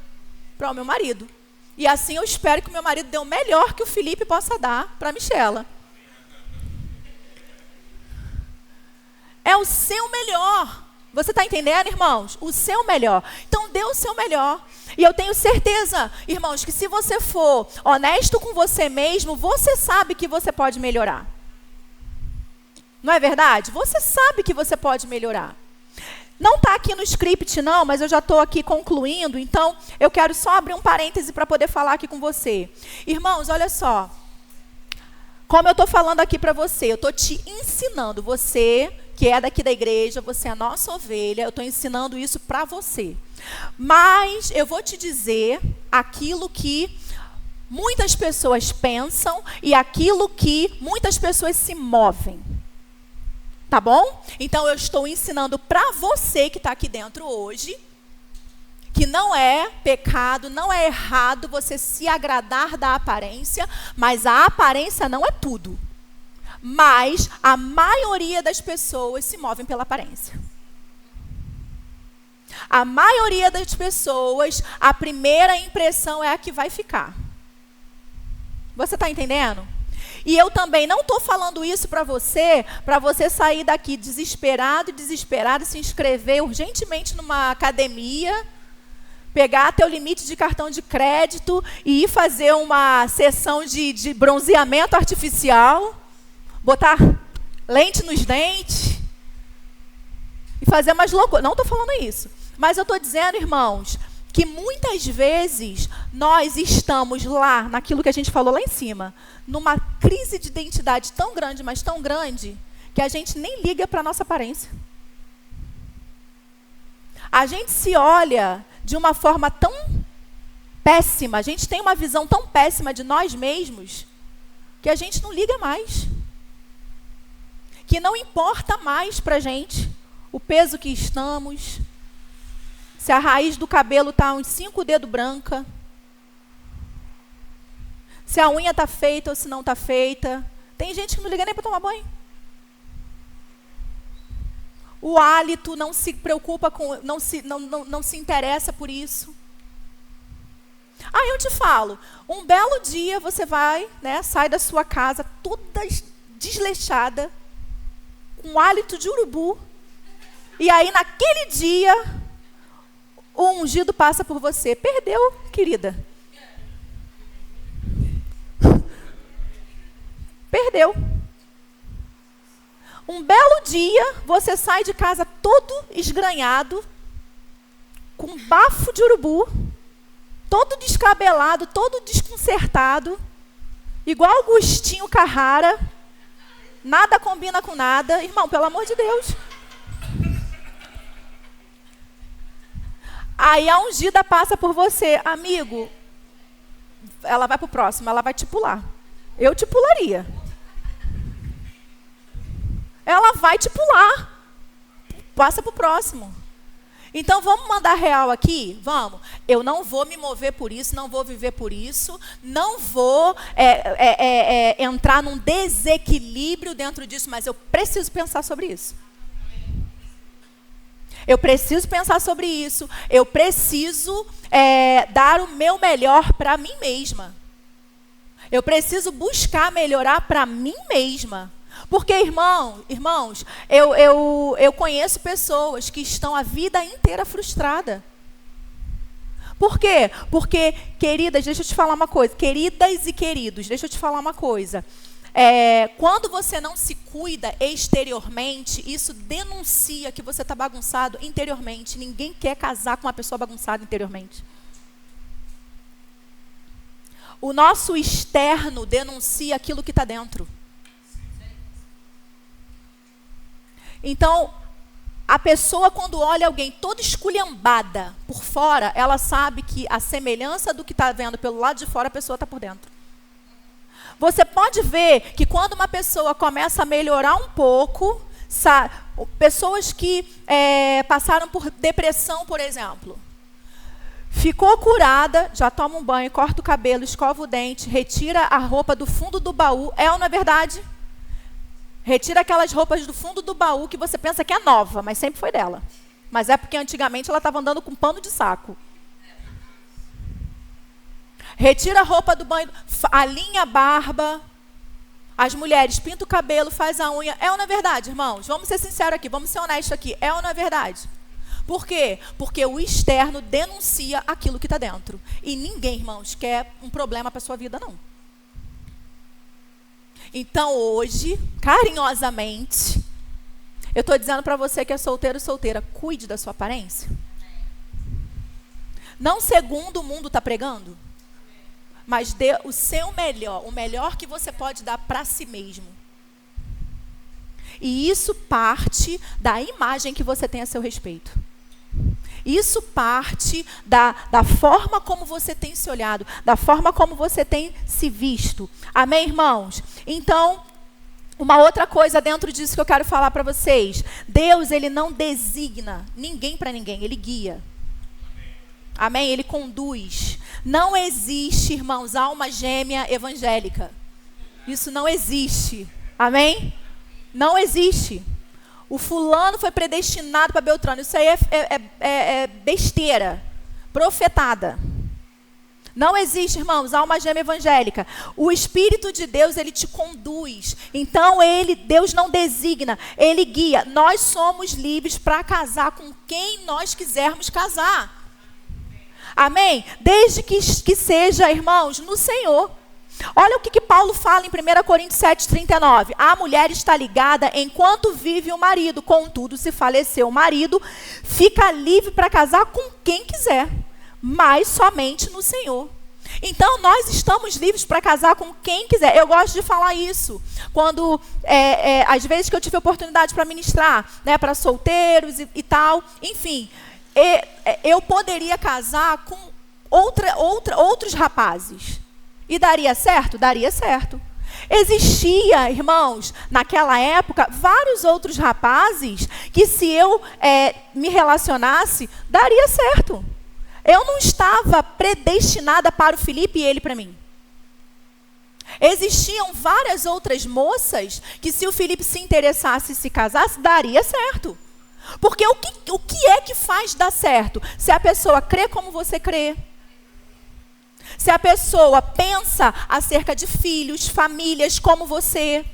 para o meu marido. E assim eu espero que o meu marido dê o melhor que o Felipe possa dar para a Michela. É o seu melhor. Você está entendendo, irmãos? O seu melhor. Então, dê o seu melhor. E eu tenho certeza, irmãos, que se você for honesto com você mesmo, você sabe que você pode melhorar. Não é verdade? Você sabe que você pode melhorar. Não está aqui no script, não, mas eu já estou aqui concluindo, então eu quero só abrir um parêntese para poder falar aqui com você. Irmãos, olha só. Como eu estou falando aqui para você, eu estou te ensinando, você que é daqui da igreja, você é a nossa ovelha, eu estou ensinando isso para você. Mas eu vou te dizer aquilo que muitas pessoas pensam e aquilo que muitas pessoas se movem. Tá bom? Então eu estou ensinando para você que está aqui dentro hoje, que não é pecado, não é errado você se agradar da aparência, mas a aparência não é tudo. Mas a maioria das pessoas se movem pela aparência. A maioria das pessoas, a primeira impressão é a que vai ficar. Você está entendendo? E eu também não estou falando isso para você sair daqui desesperado e desesperado, se inscrever urgentemente numa academia, pegar teu limite de cartão de crédito e ir fazer uma sessão de bronzeamento artificial, botar lente nos dentes e fazer umas loucuras. Não estou falando isso. Mas eu estou dizendo, irmãos, que muitas vezes nós estamos lá, naquilo que a gente falou lá em cima, numa crise de identidade tão grande, mas tão grande, que a gente nem liga para a nossa aparência. A gente se olha de uma forma tão péssima, a gente tem uma visão tão péssima de nós mesmos, que a gente não liga mais. Que não importa mais para a gente o peso que estamos, se a raiz do cabelo está uns 5 dedos branca, se a unha está feita ou se não está feita. Tem gente que não liga nem para tomar banho. O hálito não se preocupa com, não se interessa por isso. Aí eu te falo, um belo dia você vai, né, sai da sua casa toda desleixada, com hálito de urubu, e aí naquele dia o ungido passa por você. Perdeu, querida. Perdeu. Um belo dia, você sai de casa todo esgranhado, com bafo de urubu, todo descabelado, todo desconcertado, igual Agostinho Carrara, nada combina com nada. Irmão, pelo amor de Deus. Aí a ungida passa por você. Amigo, ela vai para o próximo, ela vai te pular. Eu te pularia. Ela vai te pular. Passa para o próximo. Então, vamos mandar real aqui? Vamos. Eu não vou me mover por isso, não vou viver por isso, não vou entrar num desequilíbrio dentro disso, mas eu preciso pensar sobre isso. Eu preciso pensar sobre isso. Eu preciso dar o meu melhor para mim mesma. Eu preciso buscar melhorar para mim mesma. Porque, irmãos, eu conheço pessoas que estão a vida inteira frustradas. Por quê? Porque, queridas, deixa eu te falar uma coisa. Queridas e queridos, deixa eu te falar uma coisa. Quando você não se cuida exteriormente, isso denuncia que você está bagunçado interiormente. Ninguém quer casar com uma pessoa bagunçada interiormente. O nosso externo denuncia aquilo que está dentro. Então, a pessoa, quando olha alguém toda esculhambada por fora, ela sabe que a semelhança do que está vendo pelo lado de fora, a pessoa está por dentro. Você pode ver que quando uma pessoa começa a melhorar um pouco, pessoas que passaram por depressão, por exemplo, ficou curada, já toma um banho, corta o cabelo, escova o dente, retira a roupa do fundo do baú. É ou não é verdade? Retira aquelas roupas do fundo do baú que você pensa que é nova, mas sempre foi dela. Mas é porque antigamente ela estava andando com pano de saco. Retira a roupa do banho, alinha a barba. As mulheres pintam o cabelo, faz a unha. É ou não é verdade, irmãos? Vamos ser sinceros aqui, vamos ser honestos aqui. É ou não é verdade? Por quê? Porque o externo denuncia aquilo que está dentro. E ninguém, irmãos, quer um problema para a sua vida, não. Então hoje, carinhosamente, eu estou dizendo para você que é solteiro ou solteira, cuide da sua aparência. Não segundo o mundo está pregando, mas dê o seu melhor, o melhor que você pode dar para si mesmo. E isso parte da imagem que você tem a seu respeito. Isso parte da forma como você tem se olhado, da forma como você tem se visto. Amém, irmãos? Então, uma outra coisa dentro disso que eu quero falar para vocês. Deus, ele não designa ninguém para ninguém, ele guia. Amém? Ele conduz. Não existe, irmãos, alma gêmea evangélica. Isso não existe. Amém? Não existe. O fulano foi predestinado para Beltrano. Isso aí é besteira. Profetada. Não existe, irmãos, alma gêmea evangélica. O Espírito de Deus, ele te conduz. Então, Deus não designa, ele guia. Nós somos livres para casar com quem nós quisermos casar. Amém? Desde que seja, irmãos, no Senhor. Olha o que Paulo fala em 1 Coríntios 7,39. A mulher está ligada enquanto vive o marido. Contudo, se falecer o marido, fica livre para casar com quem quiser, mas somente no Senhor. Então, nós estamos livres para casar com quem quiser. Eu gosto de falar isso. Quando, às vezes que eu tive oportunidade para ministrar, né, para solteiros e tal. Enfim, eu poderia casar com outros rapazes. E daria certo? Daria certo. Existia, irmãos, naquela época, vários outros rapazes que se eu me relacionasse, daria certo. Eu não estava predestinada para o Felipe e ele para mim. Existiam várias outras moças que se o Felipe se interessasse e se casasse, daria certo. Porque o que é que faz dar certo? Se a pessoa crê como você crê. Se a pessoa pensa acerca de filhos, famílias como você.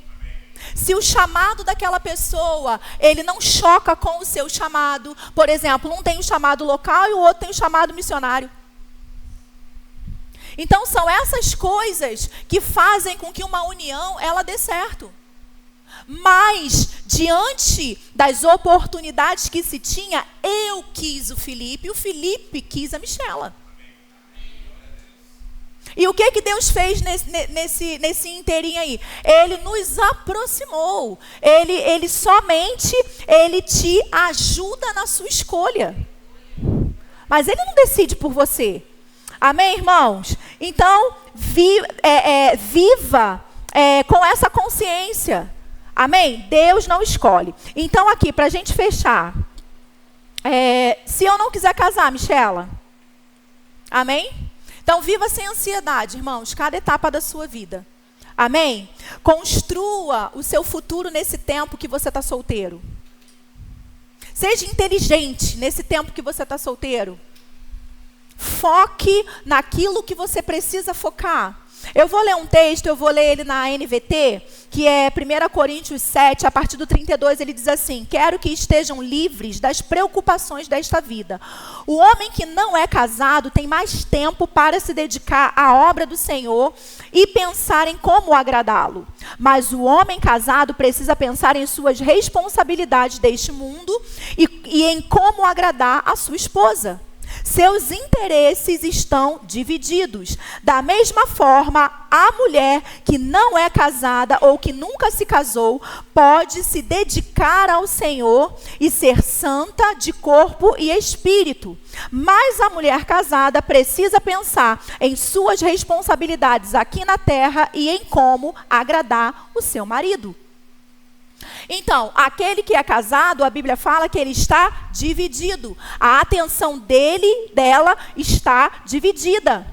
Se o chamado daquela pessoa, ele não choca com o seu chamado. Por exemplo, um tem o chamado local e o outro tem o chamado missionário. Então, são essas coisas que fazem com que uma união, ela dê certo. Mas, diante das oportunidades que se tinha, eu quis o Felipe quis a Michela. E o que Deus fez nesse inteirinho aí? Ele nos aproximou. Ele somente te ajuda na sua escolha. Mas ele não decide por você. Amém, irmãos? Então, viva com essa consciência. Amém? Deus não escolhe. Então, aqui, para a gente fechar. Se eu não quiser casar, Michela. Amém? Então, viva sem ansiedade, irmãos, cada etapa da sua vida. Amém? Construa o seu futuro nesse tempo que você está solteiro. Seja inteligente nesse tempo que você está solteiro. Foque naquilo que você precisa focar. Eu vou ler um texto, eu vou ler ele na NVT, que é 1 Coríntios 7, a partir do 32, ele diz assim: quero que estejam livres das preocupações desta vida. O homem que não é casado tem mais tempo para se dedicar à obra do Senhor e pensar em como agradá-lo. Mas o homem casado precisa pensar em suas responsabilidades deste mundo e em como agradar a sua esposa. Seus interesses estão divididos. Da mesma forma, a mulher que não é casada ou que nunca se casou pode se dedicar ao Senhor e ser santa de corpo e espírito. Mas a mulher casada precisa pensar em suas responsabilidades aqui na terra e em como agradar o seu marido. Então, aquele que é casado, a Bíblia fala que ele está dividido. A atenção dela está dividida.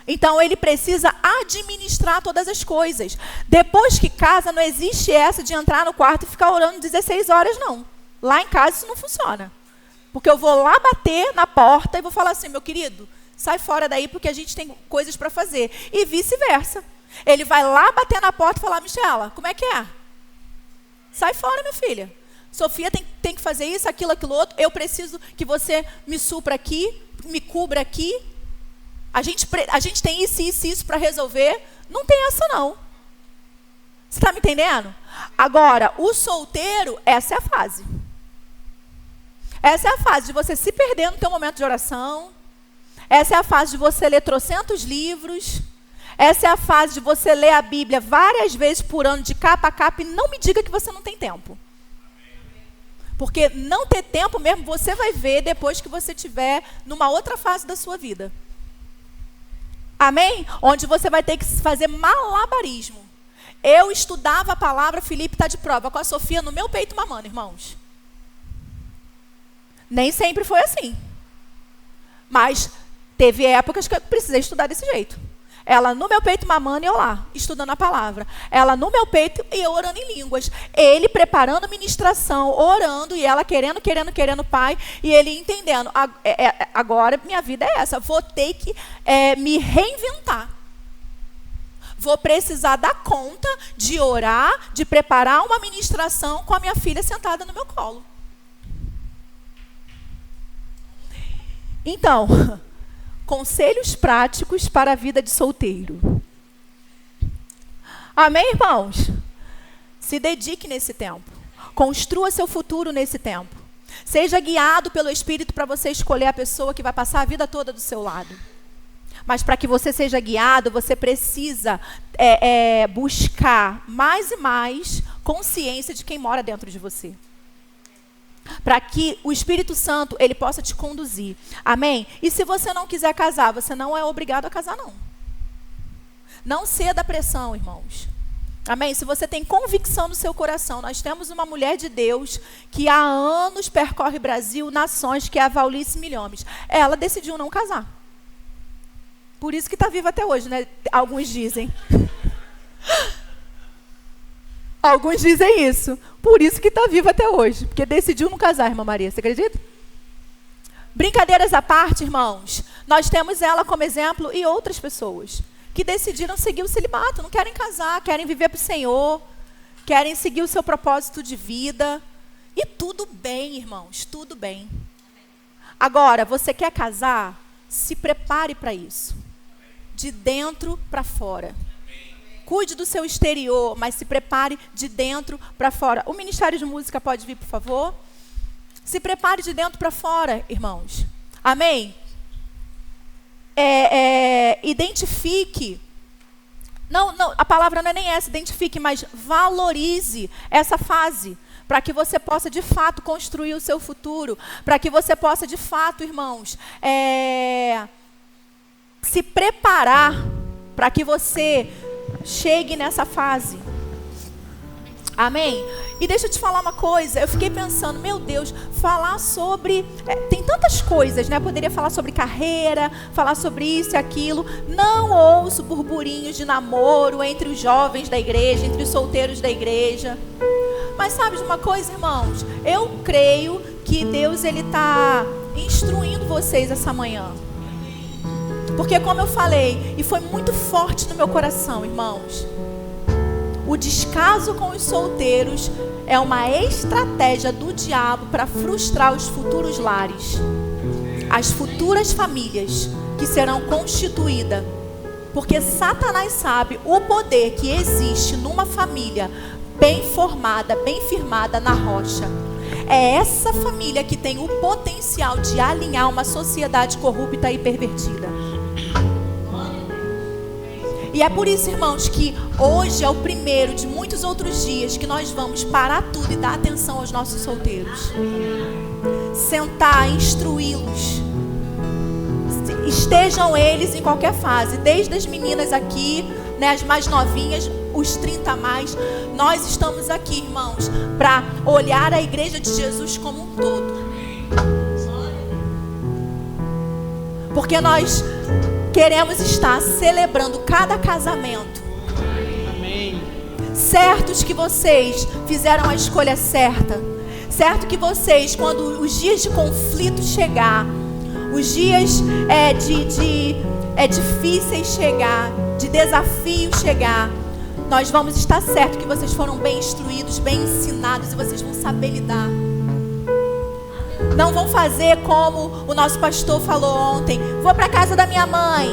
Então, ele precisa administrar todas as coisas. Depois que casa, não existe essa de entrar no quarto e ficar orando 16 horas, não. Lá em casa isso não funciona. Porque eu vou lá bater na porta e vou falar assim: meu querido, sai fora daí porque a gente tem coisas para fazer. E vice-versa. Ele vai lá bater na porta e falar: Michela, como é que é? Sai fora, minha filha. Sofia tem que fazer isso, aquilo outro. Eu preciso que você me supra aqui, me cubra aqui. A gente tem isso para resolver. Não tem essa, não. Você está me entendendo? Agora, o solteiro, essa é a fase. Essa é a fase de você se perder no teu momento de oração. Essa é a fase de você ler trocentos livros. Essa é a fase de você ler a Bíblia várias vezes por ano, de capa a capa, e não me diga que você não tem tempo. Porque não ter tempo mesmo, você vai ver depois que você estiver numa outra fase da sua vida. Amém? Onde você vai ter que fazer malabarismo. Eu estudava a palavra, Felipe está de prova, com a Sofia no meu peito mamando, irmãos. Nem sempre foi assim. Mas teve épocas que eu precisei estudar desse jeito. Ela no meu peito mamando e eu lá, estudando a palavra. Ela no meu peito e eu orando em línguas. Ele preparando ministração, orando, e ela querendo Pai. E ele entendendo, agora minha vida é essa. Vou ter que me reinventar. Vou precisar dar conta de orar, de preparar uma ministração com a minha filha sentada no meu colo. Então, conselhos práticos para a vida de solteiro. Amém, irmãos? Se dedique nesse tempo. Construa seu futuro nesse tempo. Seja guiado pelo Espírito para você escolher a pessoa que vai passar a vida toda do seu lado. Mas para que você seja guiado, você precisa buscar mais e mais consciência de quem mora dentro de você. Para que o Espírito Santo, ele possa te conduzir. Amém? E se você não quiser casar, você não é obrigado a casar, não. Não ceda à pressão, irmãos. Amém? Se você tem convicção no seu coração, nós temos uma mulher de Deus que há anos percorre Brasil, nações, que é a Vaulice Milhomes. Ela decidiu não casar. Por isso que está viva até hoje, né? Alguns dizem. Alguns dizem isso. Por isso que está viva até hoje. Porque decidiu não casar, irmã Maria. Você acredita? Brincadeiras à parte, irmãos. Nós temos ela como exemplo e outras pessoas que decidiram seguir o celibato. Não querem casar, querem viver para o Senhor. Querem seguir o seu propósito de vida. E tudo bem, irmãos. Tudo bem. Agora, você quer casar? Se prepare para isso. De dentro para fora. Cuide do seu exterior, mas se prepare de dentro para fora. O Ministério de Música pode vir, por favor? Se prepare de dentro para fora, irmãos. Amém? Identifique. Não, a palavra não é nem essa, identifique, mas valorize essa fase. Para que você possa, de fato, construir o seu futuro. Para que você possa, de fato, irmãos, se preparar para que você chegue nessa fase. Amém? E deixa eu te falar uma coisa. Eu fiquei pensando, meu Deus, falar sobre... tem tantas coisas, né? Eu poderia falar sobre carreira, falar sobre isso e aquilo. Não ouço burburinhos de namoro entre os jovens da igreja, entre os solteiros da igreja. Mas sabe de uma coisa, irmãos? Eu creio que Deus, ele está instruindo vocês essa manhã. Porque como eu falei, e foi muito forte no meu coração, irmãos, o descaso com os solteiros é uma estratégia do diabo para frustrar os futuros lares, as futuras famílias que serão constituídas. Porque Satanás sabe o poder que existe numa família bem formada, bem firmada na rocha. É essa família que tem o potencial de alinhar uma sociedade corrupta e pervertida. E é por isso, irmãos, que hoje é o primeiro de muitos outros dias que nós vamos parar tudo e dar atenção aos nossos solteiros. Sentar, instruí-los. Estejam eles em qualquer fase, desde as meninas aqui, né, as mais novinhas, os 30 a mais. Nós estamos aqui, irmãos, para olhar a igreja de Jesus como um todo. Porque nós queremos estar celebrando cada casamento. Amém. Certos que vocês fizeram a escolha certa. Certo que vocês, quando os dias de conflito chegar, os dias difíceis chegar, de desafio chegar, nós vamos estar certo que vocês foram bem instruídos, bem ensinados, e vocês vão saber lidar. Não vão fazer como o nosso pastor falou ontem: vou para a casa da minha mãe,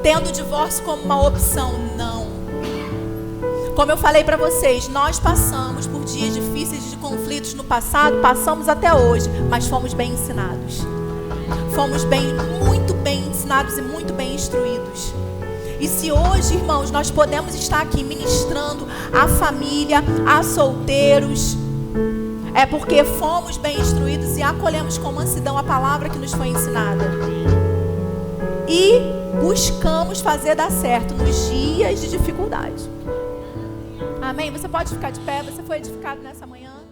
tendo o divórcio como uma opção. Não. Como eu falei para vocês, nós passamos por dias difíceis de conflitos no passado, passamos até hoje, mas fomos bem ensinados. Fomos muito bem ensinados e muito bem instruídos. E se hoje, irmãos, nós podemos estar aqui ministrando a família, a solteiros, é porque fomos bem instruídos e acolhemos com mansidão a palavra que nos foi ensinada. E buscamos fazer dar certo nos dias de dificuldade. Amém? Você pode ficar de pé, você foi edificado nessa manhã.